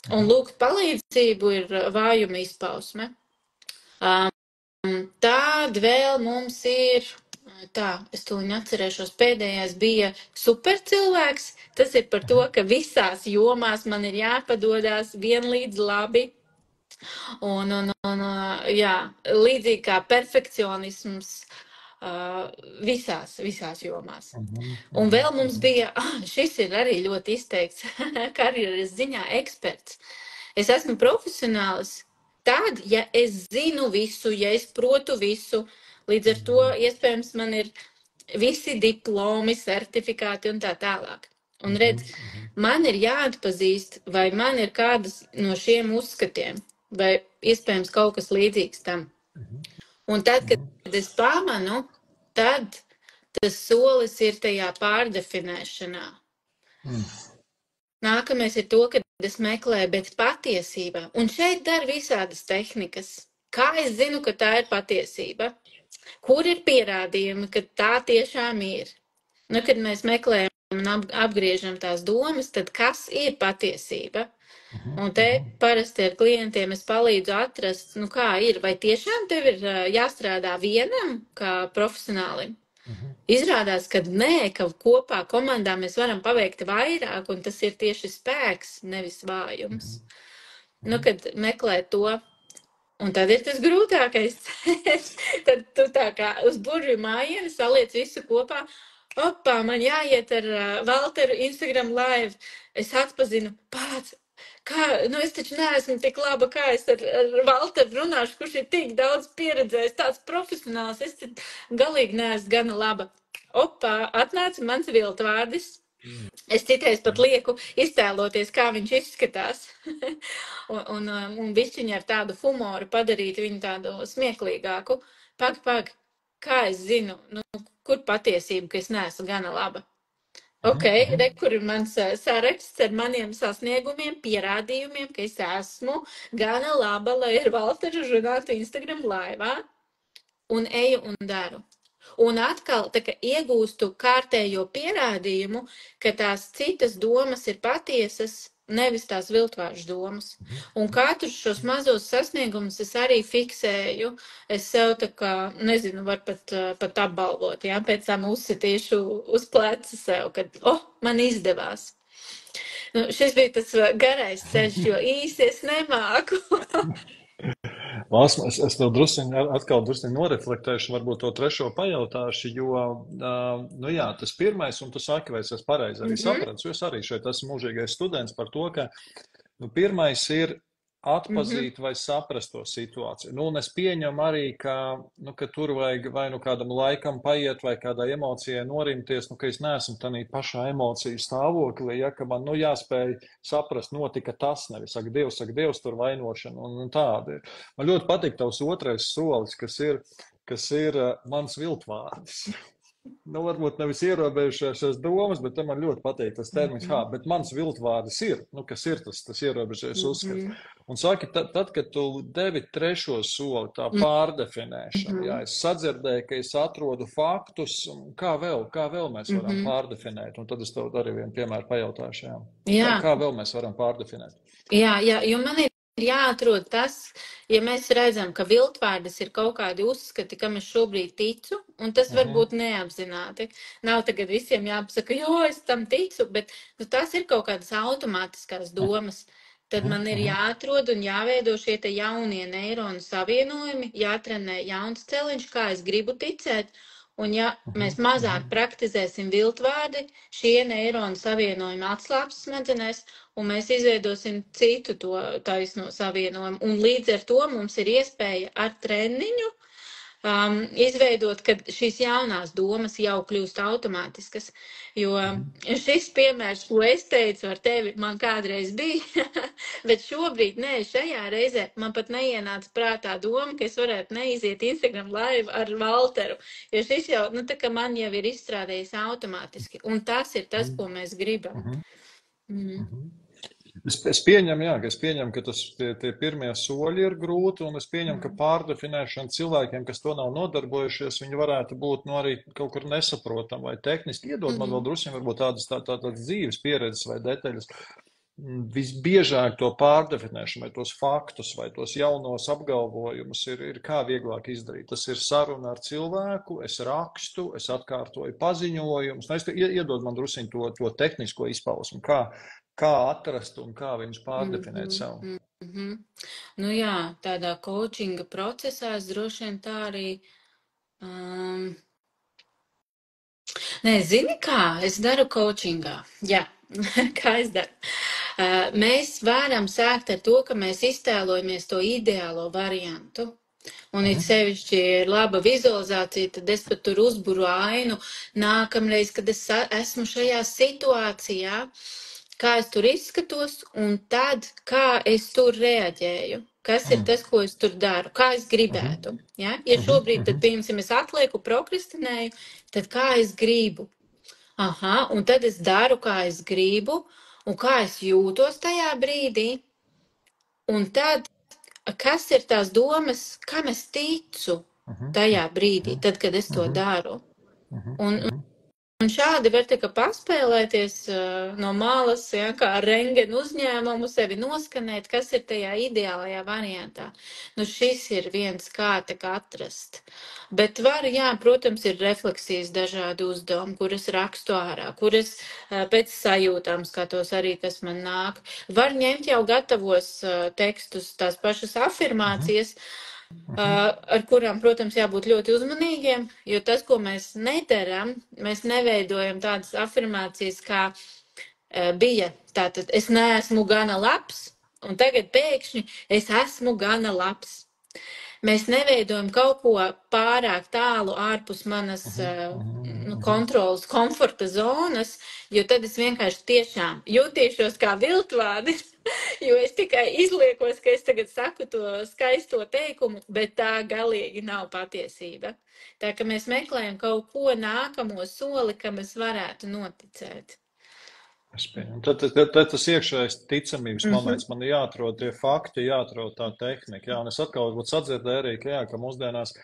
Un lūgt palīdzību ir vājuma izpausme. Tad vēl mums ir, es tūlīt atcerēšos, pēdējais bija supercilvēks. Tas ir par to, ka visās jomās man ir jāpadodās vienlīdz labi. Un līdzīgi kā perfekcionisms visās jomās. Un vēl mums bija, šis ir arī ļoti izteikts, karjeras ziņā eksperts. Es esmu profesionālis. Tad, ja es zinu visu, ja es protu visu, līdz ar to iespējams man ir visi diplomi, certifikāti un tā tālāk. Un redz, man ir jāatpazīst, vai man ir kādas no šiem uzskatiem, vai iespējams kaut kas līdzīgs tam. Un tad, kad es pamanu, tad tas solis ir tajā pārdefinēšanā. Nākamais ir to, ka es meklēju, bet patiesībā. Un šeit dar visādas tehnikas. Kā es zinu, ka tā ir patiesība? Kur ir pierādījumi, ka tā tiešām ir? Kad mēs meklējam un apgriežam tās domas, tad kas ir patiesība? Un te parasti ar klientiem es palīdzu atrast, kā ir, vai tiešām tev ir jāstrādā vienam kā profesionālim? Izrādās, ka nē, ka kopā komandā mēs varam paveikt vairāk, un tas ir tieši spēks, nevis vājums. Kad meklē to, un tad ir tas grūtākais. Tad tu tā kā uz burvju mājienu saliec visu kopā. Opā, man jāiet ar Valteru Instagram live. Es atpazinu, es taču neesmu tik laba, kā es ar Valteru runāšu, kurš ir tik daudz pieredzējis, tāds profesionāls, es galīgi neesmu gana laba. Opā, atnāca mans viltvārdis. Es citreiz pat lieku iztēloties, kā viņš izskatās. un bišķiņi ar tādu humoru padarīt viņu tādu smieklīgāku. Pag, kā es zinu, kur patiesība, ka es neesmu gana laba. Ok, kur ir mans saraksts ar maniem sasniegumiem, pierādījumiem, ka es esmu gana laba, lai ar Valteru runātu Instagram laivā, un eju un daru. Un atkal iegūstu kārtējo pierādījumu, ka tās citas domas ir patiesas, nevis tās viltvāršu domas. Un katrus šos mazos sasniegumus es arī fiksēju. Es sev var pat apbalvot, pēc tam uzsitīšu uz pleca sev, kad, man izdevās. Šis bija tas garais ceļš, jo īsi es nemāku. Lāsma, es tev atkal drusciņ noreflektēšu, varbūt to trešo pajautāšu, jo, nu jā, tas pirmais, un tu saki, vai es pareizi arī sapratu, jo es arī šeit esmu mūžīgais students par to, ka, nu, pirmais ir atpazīt vai saprast to situāciju. Nu, un es pieņemu arī, ka tur vajag vai nu kādam laikam paiet, vai kādai emocijai norimties, ka es neesmu tādā pašā emociju stāvoklī, ja, ka man, jāspēj saprast, notika tas, nevis saka Dievs, tur vainošana un tāda ir. Man ļoti patīk tavs otrais solis, kas ir mans viltvārdis. Nu, varbūt nevis ierobežojušās domas, bet man ļoti patīk tas termins, bet mans viltvārdis ir, kas ir tas ierobežojums uzskats. Un saki, tad, kad tu devi trešo soli, tā pārdefinēšana, jā, es sadzirdēju, ka es atrodu faktus, kā vēl mēs varam pārdefinēt, un tad es tev arī vienu piemēru pajautāšu, jā. Kā vēl mēs varam pārdefinēt? Jā, jo man ir jāatrod tas, ja mēs redzam, ka viltvārdis ir kaut kādi uzskati, kam es šobrīd ticu, un tas varbūt neapzināti. Nav tagad visiem jāpasaka, es tam ticu, bet tas ir kaut kādas automātiskās domas. Tad man ir jāatrod un jāveido šie te jaunie neironu savienojumi, jātrenē jauns celiņš, kā es gribu ticēt. Un ja mēs mazāk praktizēsim viltvārdi, šie neironu savienojumi atslāps smadzenēs, un mēs izveidosim citu to taisno savienojumu. Un līdz ar to mums ir iespēja ar treniņu izveidot, kad šīs jaunās domas jau kļūst automātiskas. Jo šis piemērs, ko es teicu ar tevi, man kādreiz bija, bet šobrīd šajā reizē man pat neienāca prātā doma, ka es varētu neiziet Instagram live ar Valteru. Jo šis jau, tā kā man jau ir izstrādējis automātiski. Un tas ir tas, ko mēs gribam. Es pieņemu, ka tie pirmie soļi ir grūti, un es pieņemu, ka pārdefinēšana cilvēkiem, kas to nav nodarbojušies, viņi varētu būt arī kaut kur nesaprotam vai tehniski. Iedod man vēl drusku, varbūt tādas dzīves pieredzes vai detaļas. Visbiežāk to pārdefinēšanu, vai tos faktus, vai tos jaunos apgalvojumus ir kā vieglāk izdarīt. Tas ir saruna ar cilvēku, es rakstu, es atkārtoju paziņojumus. Iedod man drusku to tehnisko izpausmu, kā atrast un kā viņus pārdefinēt savu. Nu jā, tādā coachinga procesā es droši vien tā arī... Zini kā? Es daru coachingā. Jā, kā es daru? Mēs varam sākt ar to, ka mēs iztēlojamies to ideālo variantu. Un it sevišķi ir laba vizualizācija, tad es pat tur uzburu ainu. Nākamreiz, kad es esmu šajā situācijā, kā es tur izskatos, un tad, kā es tur reaģēju. Kas ir tas, ko es tur daru? Kā es gribētu? Ja šobrīd, tad, piemēram, es atlieku, prokrastinēju, tad kā es gribu? Un tad es daru, kā es gribu, un kā es jūtos tajā brīdī. Un tad, kas ir tās domas, kam es ticu tajā brīdī, tad, kad es to daru? Un šādi var tikai paspēlēties no malas, kā rengenu uzņēmumu, sevi noskanēt, kas ir tajā ideālajā variantā. Šis ir viens, kā atrast. Bet var, protams, ir refleksijas dažādi uzdevumi, kuras rakstu ārā, kuras pēc sajūtām skatos arī, kas man nāk. Var ņemt jau gatavos tekstus, tās pašas afirmācijas, ar kurām, protams, jābūt ļoti uzmanīgiem, jo tas, ko mēs nedaram, mēs neveidojam tādas afirmācijas, kā bija. Tātad, es neesmu gana labs, un tagad pēkšņi es esmu gana labs. Mēs neveidojam kaut ko pārāk tālu ārpus manas kontrolas, komforta zonas, jo tad es vienkārši tiešām jūtīšos kā viltvārdis, jo es tikai izliekos, ka es tagad saku to skaisto teikumu, bet tā galīgi nav patiesība. Tā ka mēs meklējam kaut ko nākamo soli, kam es varētu noticēt. Tad tas iekšējais ticamības moments, man ir jāatrod tie fakti, jāatrod tā tehnika. Un es atkal varbūt sadzirdēju arī, ka mūsdienās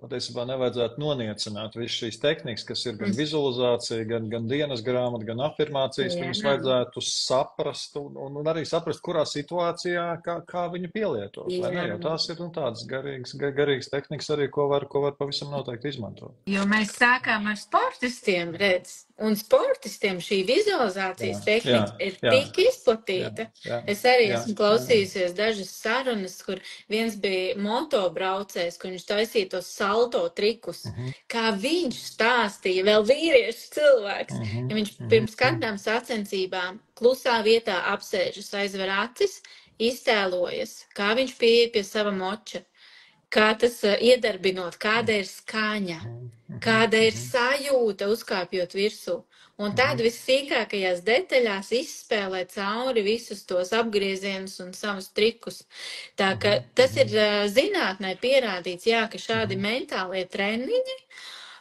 patiesībā nevajadzētu noniecināt visu šīs tehnikas, kas ir gan vizualizācija, gan dienas grāmata, gan afirmācijas. Viņus vajadzētu saprast un arī saprast, kurā situācijā, kā viņu pielietot. Jo tās ir tādas garīgas tehnikas arī, ko var pavisam noteikti izmantot. Jo mēs sākām ar sportistiem, redz. Un sportistiem šī vizualizācijas tehnika ir tik izplatīta. Es arī esmu klausījusies dažas sarunas, kur viens bija motobraucējs, kur viņš taisīja tos salto trikus. Kā viņš stāstīja, vēl vīriešu cilvēks, ja viņš pirms kādām sacensībām klusā vietā apsēžas, aizver acis, iztēlojas, kā viņš pieeja pie sava moča, kā tas iedarbinot, kāda ir skaņa, kāda ir sajūta uzkāpjot virsū. Un tad vissīkākajās detaļās izspēlē cauri visus tos apgriezienus un savus trikus. Tā ka tas ir zinātnē pierādīts, jā, ka šādi mentālie treniņi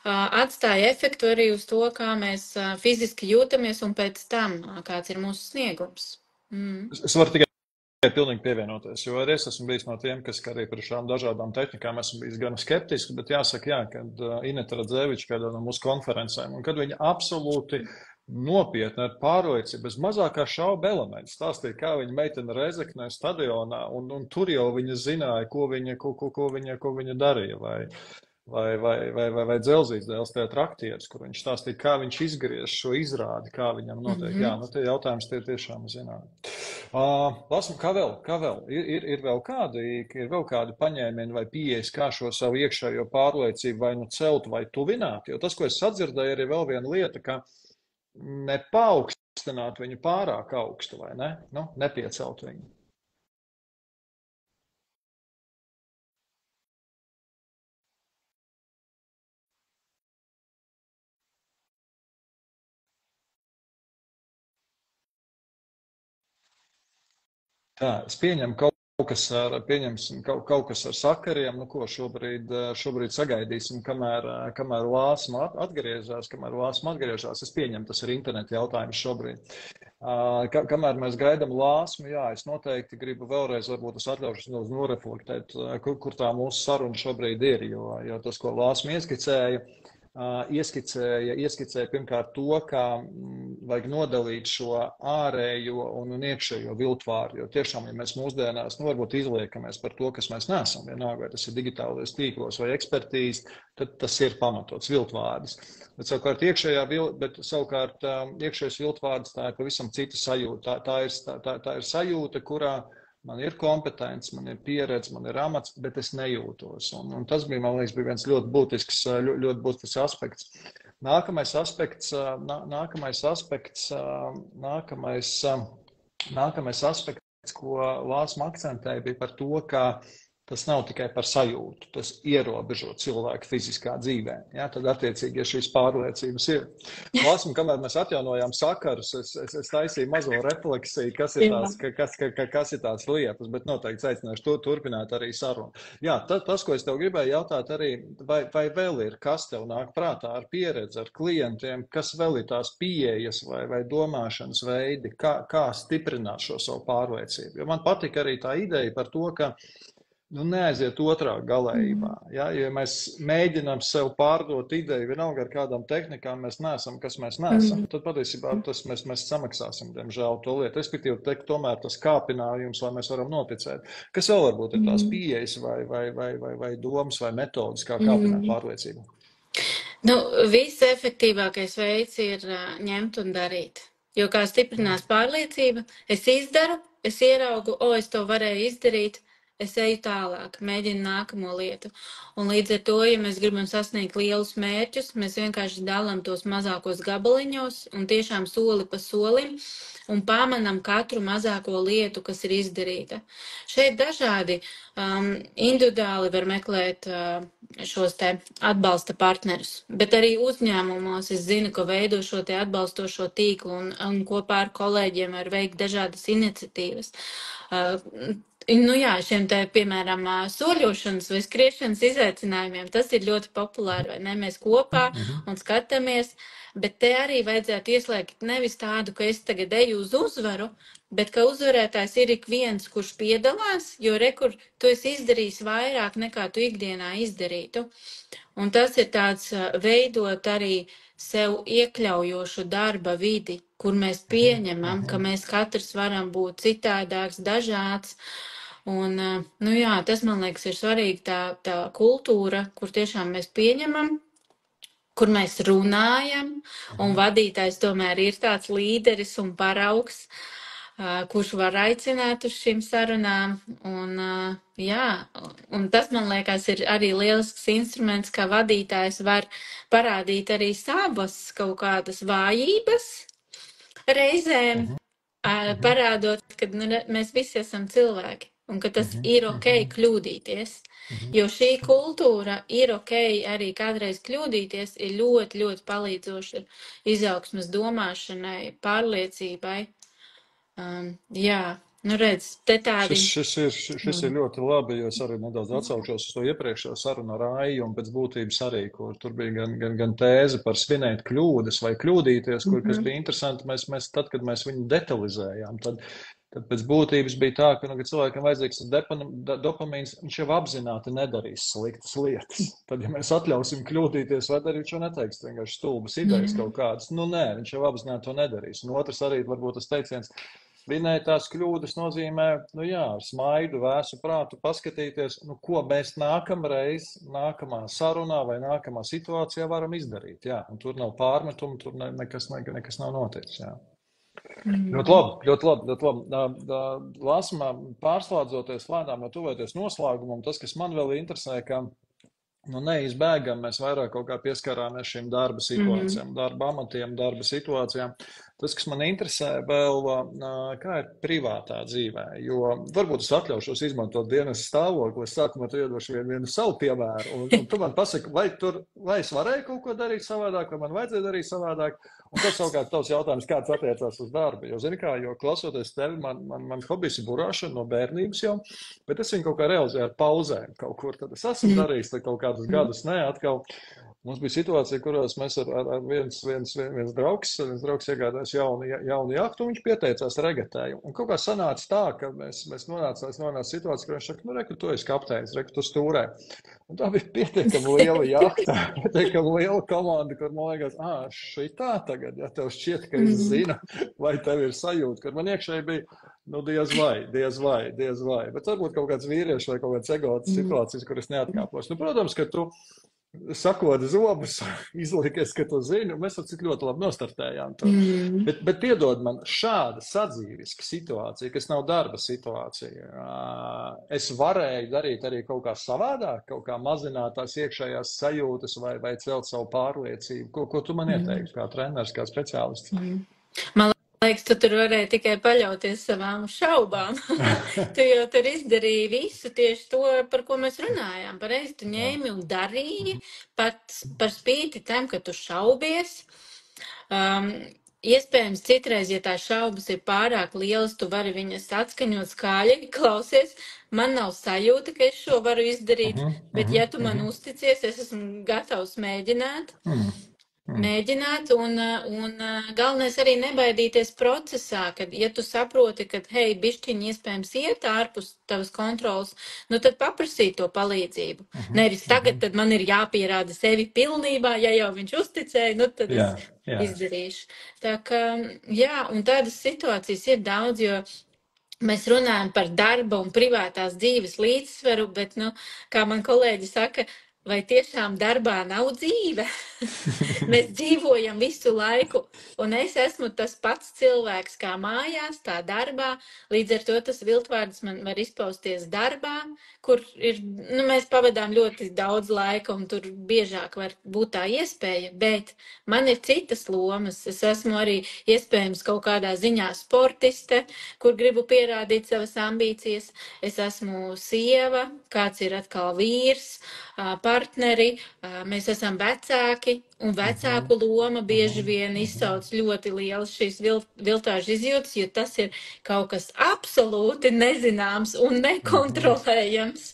atstāja efektu arī uz to, kā mēs fiziski jūtamies un pēc tam, kāds ir mūsu sniegums. Es varu tikai pilnīgi pievienoties, jo arī es esmu bijis no tiem, kas arī par šām dažādām tehnikām esmu bijis gan skeptiski, bet jāsaka, jā, kad Ineta Radzeviča kādā no mūsu konferencēm, un kad viņa absolūti nopietni ar pārliecību, bez mazākā šauba elementa stāstīja, kā viņa meitene Rezeknē stadionā, un tur jau viņa zināja, ko viņa darīja, vai Dzelzīts dēls teātra aktieris, kur viņš stāstīja, kā viņš izgriež šo izrādi, kā viņam notiek. Jā, nu tie jautājums tie tiešām zinām. Lasmu, kā vēl? Ir vēl kādi paņēmieni vai pieejas, kā šo savu iekšējo pārliecību vai nu celt vai tuvināt, jo tas, ko es sadzirdēju, ir vēl viena lieta, ka nepaukstināt viņu pārāk augstu, vai ne? Nu, nepiecelt viņu. Tā, es pieņemu kaut kas ar sakariem, nu ko šobrīd sagaidīsim, kamēr lāsma atgriežās. Es pieņemu, tas ir interneta jautājums šobrīd. Kamēr mēs gaidām lāsmu, jā, es noteikti gribu vēlreiz, varbūt es atļaušos noreflektēt, kur tā mūsu saruna šobrīd ir, jo tas, ko lāsma ieskicēja pirmkārt to, kā vajag nodalīt šo ārējo un iekšējo viltvāru, jo tiešām, ja mēs mūsdienās, varbūt izliekamies par to, kas mēs neesam, vienalga, vai tas ir digitālais tīklos vai ekspertīze, tad tas ir pamatots viltvārds. Bet savukārt iekšējais viltvārds, tā ir pavisam cita sajūta. Tā ir sajūta, kurā man ir kompetence, man ir pieredze, man ir amats, bet es nejūtos. Un tas bija, man liekas, bija viens ļoti būtisks aspekts. Nākamais aspekts, ko Lāsma akcentēja, bija par to, ka tas nav tikai par sajūtu, tas ierobežo cilvēku fiziskā dzīvē. Ja? Tad, attiecīgi, ja šīs pārliecības ir. Lāsma, kamēr mēs atjaunojām sakarus, es taisīju mazo refleksiju, kas ir tās lietas, bet noteikti aicināšu turpināt arī sarunu. Jā, tas, ko es tev gribēju jautāt arī, vai vēl ir, kas tev nāk prātā ar pieredzi, ar klientiem, kas vēl ir tās pieejas vai domāšanas veidi, kā stiprināt šo savu pārliecību. Jo man patika arī tā ideja par to, ka neaiziet otrā galējībā. Ja mēs mēģinām sev pārdot ideju, vienalga ar kādām tehnikām mēs neesam, kas mēs neesam, tad patiesībā mēs samaksāsim, diemžēl, to lietu. Respektīvi, tomēr tas kāpinājums, lai mēs varam noticēt. Kas vēl varbūt ir tās pieejas vai domas vai metodas, kā kāpināt pārliecību? Visefektīvākais veids ir ņemt un darīt. Jo kā stiprinās pārliecība, es izdaru, es ieraugu, es to varēju izdarīt, es eju tālāk, mēģinu nākamo lietu. Un līdz ar to, ja mēs gribam sasniegt lielus mērķus, mēs vienkārši dalām tos mazākos gabaliņos un tiešām soli pa solim un pamanam katru mazāko lietu, kas ir izdarīta. Šeit dažādi individuāli var meklēt šos te atbalsta partnerus, bet arī uzņēmumos es zinu, ka veido šo te atbalstošo tīklu un kopā ar kolēģiem var veikt dažādas iniciatīvas. Šiem te, piemēram, soļošanas vai skriešanas izaicinājumiem, tas ir ļoti populāri, vai ne? Mēs kopā un skatāmies, bet te arī vajadzētu ieslēgt nevis tādu, ka es tagad eju uz uzvaru, bet ka uzvarētājs ir ik viens, kurš piedalās, jo rekur tu esi izdarījis vairāk nekā tu ikdienā izdarītu. Un tas ir tāds veidot arī sev iekļaujošu darba vidi, kur mēs pieņemam, ka mēs katrs varam būt citādāks, dažāds. Un, tas, man liekas, ir svarīgi tā kultūra, kur tiešām mēs pieņemam kur mēs runājam, un vadītājs tomēr ir tāds līderis un paraugs, kurš var aicināt uz šīm sarunām. Un, jā, un tas, man liekas, ir arī lielisks instruments, kā vadītājs var parādīt arī savas kaut kādas vājības reizēm, parādot, ka mēs visi esam cilvēki un ka tas ir ok kļūdīties. Jo šī kultūra ir ok arī kādreiz kļūdīties, ir ļoti, ļoti palīdzoša izaugsmas domāšanai, pārliecībai. Jā, nu redz, te tādi. Šis ir ļoti labi, jo es arī nedaudz atsaušos uz to iepriekšējo sarunu ar Aiju un pēc būtības arī, kur tur bija gan tēze par svinēt kļūdas vai kļūdīties, kas bija interesanti, mēs tad, kad mēs viņu detalizējām, tad pēc būtības bija tā, ka, kad cilvēkam vajadzīgs dopamīns, viņš jau apzināti nedarīs sliktas lietas. Tad, ja mēs atļausim kļūdīties, vai arī viņš jau neteiks vienkārši stulbas idejas kaut kādas, nu nē, viņš jau apzināti to nedarīs. Un otrs arī varbūt tas teiciens, svinēt tās kļūdas nozīmē, nu jā, ar smaidu, vēsu prātu paskatīties, nu ko mēs nākamreiz, nākamā sarunā vai nākamā situācijā varam izdarīt. Jā, un tur nav pārmetumu, tur nekas nav noticis. Jā. Ļoti labi. Lāsmā pārslēdzoties lēnām jau tuvoties noslēgumam, tas, kas man vēl interesē, ka neizbēgam mēs vairāk kaut kā pieskarāmies šīm darba situācijām, darba amatiem, darba situācijām. Tas, kas man interesē vēl, kā ir privātā dzīvē, jo varbūt es atļaušos izmantot dienas stāvokli, es sākumā tu iedošu vienu savu piemēru, un tu man pasaki, vai es varēju kaut ko darīt savādāk, vai man vajadzēja darīt savādāk, un tas savukārt tavs jautājums, kāds attiecās uz darbu, jo, zini kā, jo klausoties tevi, man hobijs ir burāšana no bērnības jau, bet es viņu kaut kā realizēju ar pauzēm kaut kur, tad es esmu darījis kaut kādus gadus, atkal. Mums bija situācija, kurās mēs ar viens draugs iegādājās jaunu jahtu, un viņš pieteicās regatēju. Un kaut kā sanāca tā, ka mēs nonāca situācija, kur viņš saka, nu, reku, tu esi kapteinis, reku, tu stūrē. Un tā bija pietiekami liela jahta, pietiekami liela komanda, kur man liekas, šitā tagad, ja tev šķiet, ka es zinu, vai tev ir sajūta, kad man iekšēji bija, nu, diez vai. Bet varbūt kaut kāds vīrieši vai kaut kāds egotas situācijas, kur es neatkāpos. Nu, protams, ka tu sakot zobus, izlikies, ka tu zini, un mēs cik ļoti labi nostartējām to. Bet piedod man šāda sadzīviska situācija, kas nav darba situācija. Es varēju darīt arī kaut kā savādāk, kaut kā mazināt tās iekšējās sajūtas vai celt savu pārliecību. Ko tu man ieteiktu kā treneris, kā speciālists? Man liekas, tu tur varēji tikai paļauties savām šaubām. Tu jau tur izdarīji visu tieši to, par ko mēs runājām. Pareizi, tu ņēmi un darīji pat par spīti tam, ka tu šaubies. Iespējams, citreiz, ja tās šaubas ir pārāk lielas, tu vari viņas atskaņot skaļi, klausies. Man nav sajūta, ka es šo varu izdarīt, bet ja tu man uzticies, es esmu gatavs mēģināt. Mēģināt, un galvenais arī nebaidīties procesā, kad, ja tu saproti, ka, hei, bišķiņi iespējams iet ārpus tavas kontrolas, nu tad paprasīt to palīdzību. Nevis tagad, tad man ir jāpierāda sevi pilnībā, ja jau viņš uzticēja, nu tad es izdarīšu. Tā kā, jā, un tādas situācijas ir daudz, jo mēs runājam par darba un privātās dzīves līdzsvaru, bet, nu, kā man kolēģi saka, vai tiešām darbā nav dzīve? Mēs dzīvojam visu laiku, un es esmu tas pats cilvēks kā mājās, tā darbā. Līdz ar to tas viltvārds man var izpausties darbā, kur ir, nu, mēs pavadām ļoti daudz laika, un tur biežāk var būt tā iespēja, bet man ir citas lomas. Es esmu arī iespējams kaut kādā ziņā sportiste, kur gribu pierādīt savas ambīcijas. Es esmu sieva, kāds ir atkal vīrs, partneri, mēs esam vecāki, un vecāku loma bieži vien izsauc ļoti lielas šīs viltāžu izjūtas, jo tas ir kaut kas absolūti nezināms un nekontrolējams.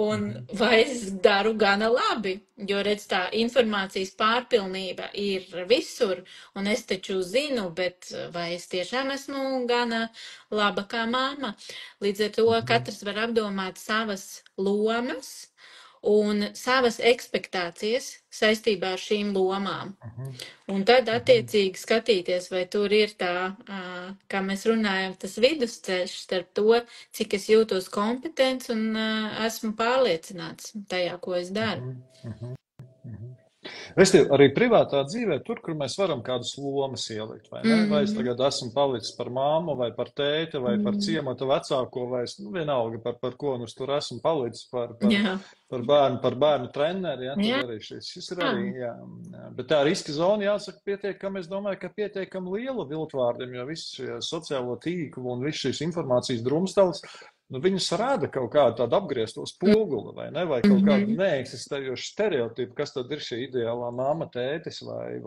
Un vai es daru gana labi, jo redz tā informācijas pārpilnība ir visur, un es taču zinu, bet vai es tiešām esmu gana laba kā mamma. Līdz ar to katrs var apdomāt savas lomas un savas ekspektācijas saistībā ar šīm lomām. Un tad attiecīgi skatīties, vai tur ir tā, kā mēs runājam, tas vidusceļš starp to, cik es jūtos kompetents un esmu pārliecināts tajā, ko es daru. Arī privātā dzīvē, tur, kur mēs varam kādas lomas ielikt, vai ne? Vai es tagad esmu palicis par māmu, vai par tēti, vai par ciemata vecāko, vai es, vienalga par ko es tur esmu palicis, par bērnu treneri, ja, tad arī šis ir arī, jā. Bet tā riska zona, jāsaka, pietiekami, es domāju, ka pietiekami liela viltvārdiem, jo viss šie sociālo tīklu un viss šīs informācijas drumstals, viņas rāda kaut kādu tādu apgriezto spoguli, vai ne, vai kaut kādu neeksistējošu stereotipu, kas tad ir šī ideālā māma, tētis vai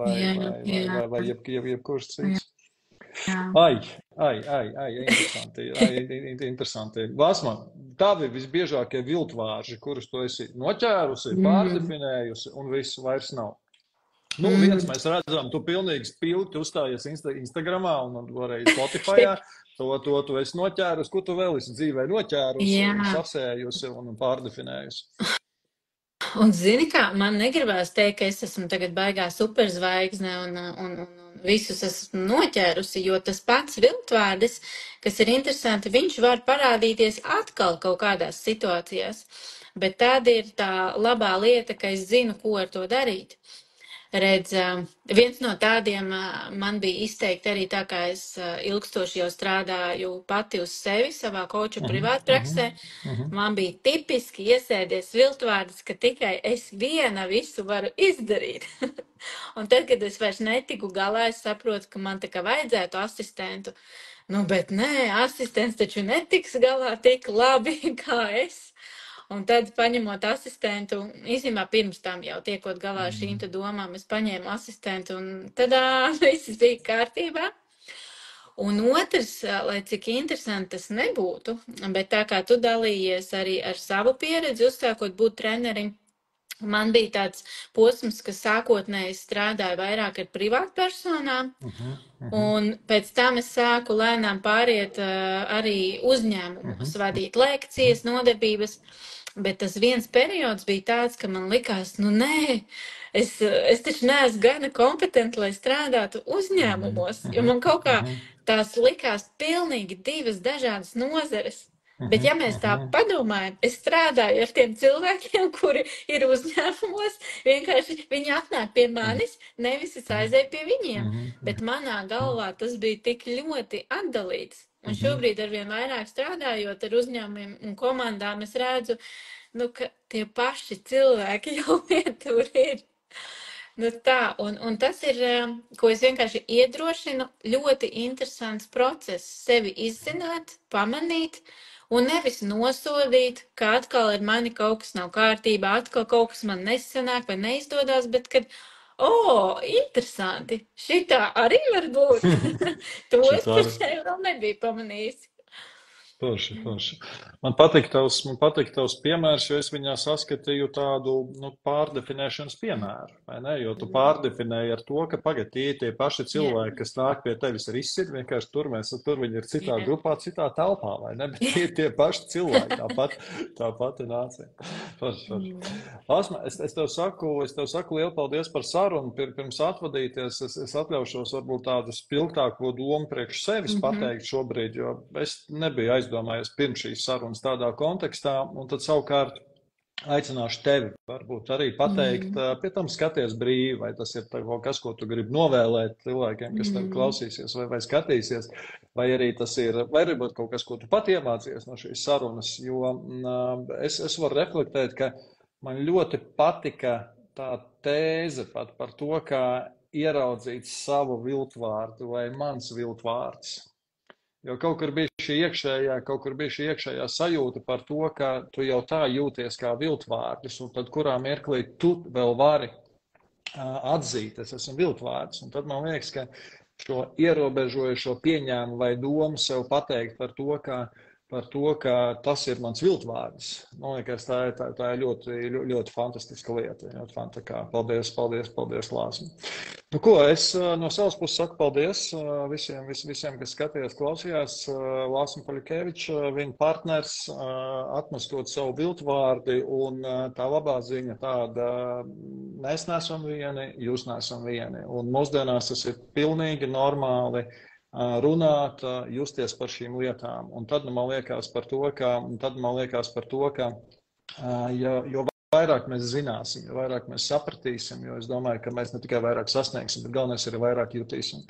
jebkurš cits. Interesanti. Vāsma, tavi visbiežākie viltvārži, kurus tu esi noķērusi, pārdefinējusi un visu vairs nav. Viens mēs redzam, tu pilnīgi spilti uzstājies Instagramā un arī Spotifyā. To tu esi noķērusi, ko tu vēl esi dzīvē noķērusi, sasējusi un pārdefinējusi. Un zini kā, man negribās teikt, ka es esmu tagad baigā superzvaigzne un visus esmu noķērusi, jo tas pats viltvārdis, kas ir interesanti, viņš var parādīties atkal kaut kādās situācijās. Bet tāda ir tā labā lieta, ka es zinu, ko ar to darīt. Redz, viens no tādiem man bija izteikti arī tā, kā es ilgstoši jau strādāju pati uz sevi savā koča privātpraksē. Man bija tipiski iesēdies viltvārdis, ka tikai es viena visu varu izdarīt. Un tad, kad es vairs netiku galā, es saprotu, ka man tā kā vajadzētu asistentu. Bet nē, asistents taču netiks galā tik labi kā es. Un tad, paņemot asistentu, īstenībā pirms tam jau tiekot galā ar šīm domām, es paņēmu asistentu un tad viss bija kārtībā. Un otrs, lai cik interesanti tas nebūtu, bet tā kā tu dalījies arī ar savu pieredzi, uzsākot būt trenerim, man bija tāds posms, ka sākotnēji strādāju vairāk ar privātpersonām, un pēc tam es sāku lēnām pāriet arī uzņēmumus, vadīt lekcijas, nodarbības. Bet tas viens periods bija tāds, ka man likās, nē, es taču neesmu gana kompetenti, lai strādātu uzņēmumos, jo man kaut kā tās likās pilnīgi divas dažādas nozares. Bet ja mēs tā padomājam, es strādāju ar tiem cilvēkiem, kuri ir uzņēmumos, vienkārši viņi atnāk pie manis, nevis es aizēju pie viņiem. Bet manā galvā tas bija tik ļoti atdalīts. Un šobrīd arvien vairāk strādājot ar uzņēmumiem un komandām, es redzu, ka tie paši cilvēki jau vien tur ir. Tā, un tas ir, ko es vienkārši iedrošinu, ļoti interesants process sevi izzināt, pamanīt un nevis nosodīt, ka atkal ar mani kaut kas nav kārtībā, atkal kaut kas man nesanāk vai neizdodas, bet kad interesanti. Šitā arī var būt. To es par sevi vēl nebiju pamanījis. Forši. Man patīk tavs piemērs, jo es viņā saskatīju tādu pārdefinēšanas piemēru, vai ne? Jo tu pārdefinēji ar to, ka tie paši cilvēki, kas nāk pie tevis ar izsit, vienkārši tur viņi ir citā grupā, citā telpā, vai ne? Bet tie paši cilvēki, tā pati nācija. Forši. Asma, es tev saku lielu paldies par sarunu. Pirms atvadīties, es atļaušos varbūt tādu spilgtāko domu priekš sevis pateikt šobrīd, jo es nebiju aizdomājies pirms šīs sarunas tādā kontekstā, un tad savukārt aicināšu tevi varbūt arī pateikt, pie tam skaties brīvi, vai tas ir kaut kas, ko tu gribi novēlēt cilvēkiem, kas tevi klausīsies vai skatīsies, vai arī tas ir, vai arī kaut kas, ko tu pat iemācījies no šīs sarunas, jo es varu reflektēt, ka man ļoti patika tā tēze pat par to, kā ieraudzīt savu viltvārdu vai mans viltvārds. Jo kaut kur bija šī iekšējā sajūta par to, ka tu jau tā jūties kā viltvārdis, un tad kurā mirklī tu vēl vari atzīt, es esmu viltvārdis. Un tad man liekas, ka šo ierobežojušo pieņēmu vai domu sev pateikt par to, ka tas ir mans viltvārdis. Man liekas, tā ir ļoti, ļoti fantastiska lieta. Paldies, Lāsma. Es no savas puses saku paldies visiem, kas skatījās, klausījās. Lāsma Poļikeviča, viņa partners, atmestot savu viltvārdi, un tā labā ziņa tāda, mēs neesam vieni, jūs neesam vieni. Un mūsdienās tas ir pilnīgi normāli runāt, justies par šīm lietām. Un tad man liekas par to, ka jo vairāk mēs zināsim, jo vairāk mēs sapratīsim, jo es domāju, ka mēs ne tikai vairāk sasniegsim, bet galvenais ir vairāk jutīsim.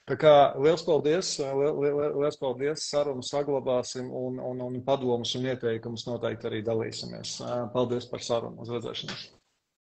Tā kā liels paldies, sarunu saglabāsim un padomus un ieteikumus noteikti arī dalīsimies. Paldies par sarunu, uz redzēšanos.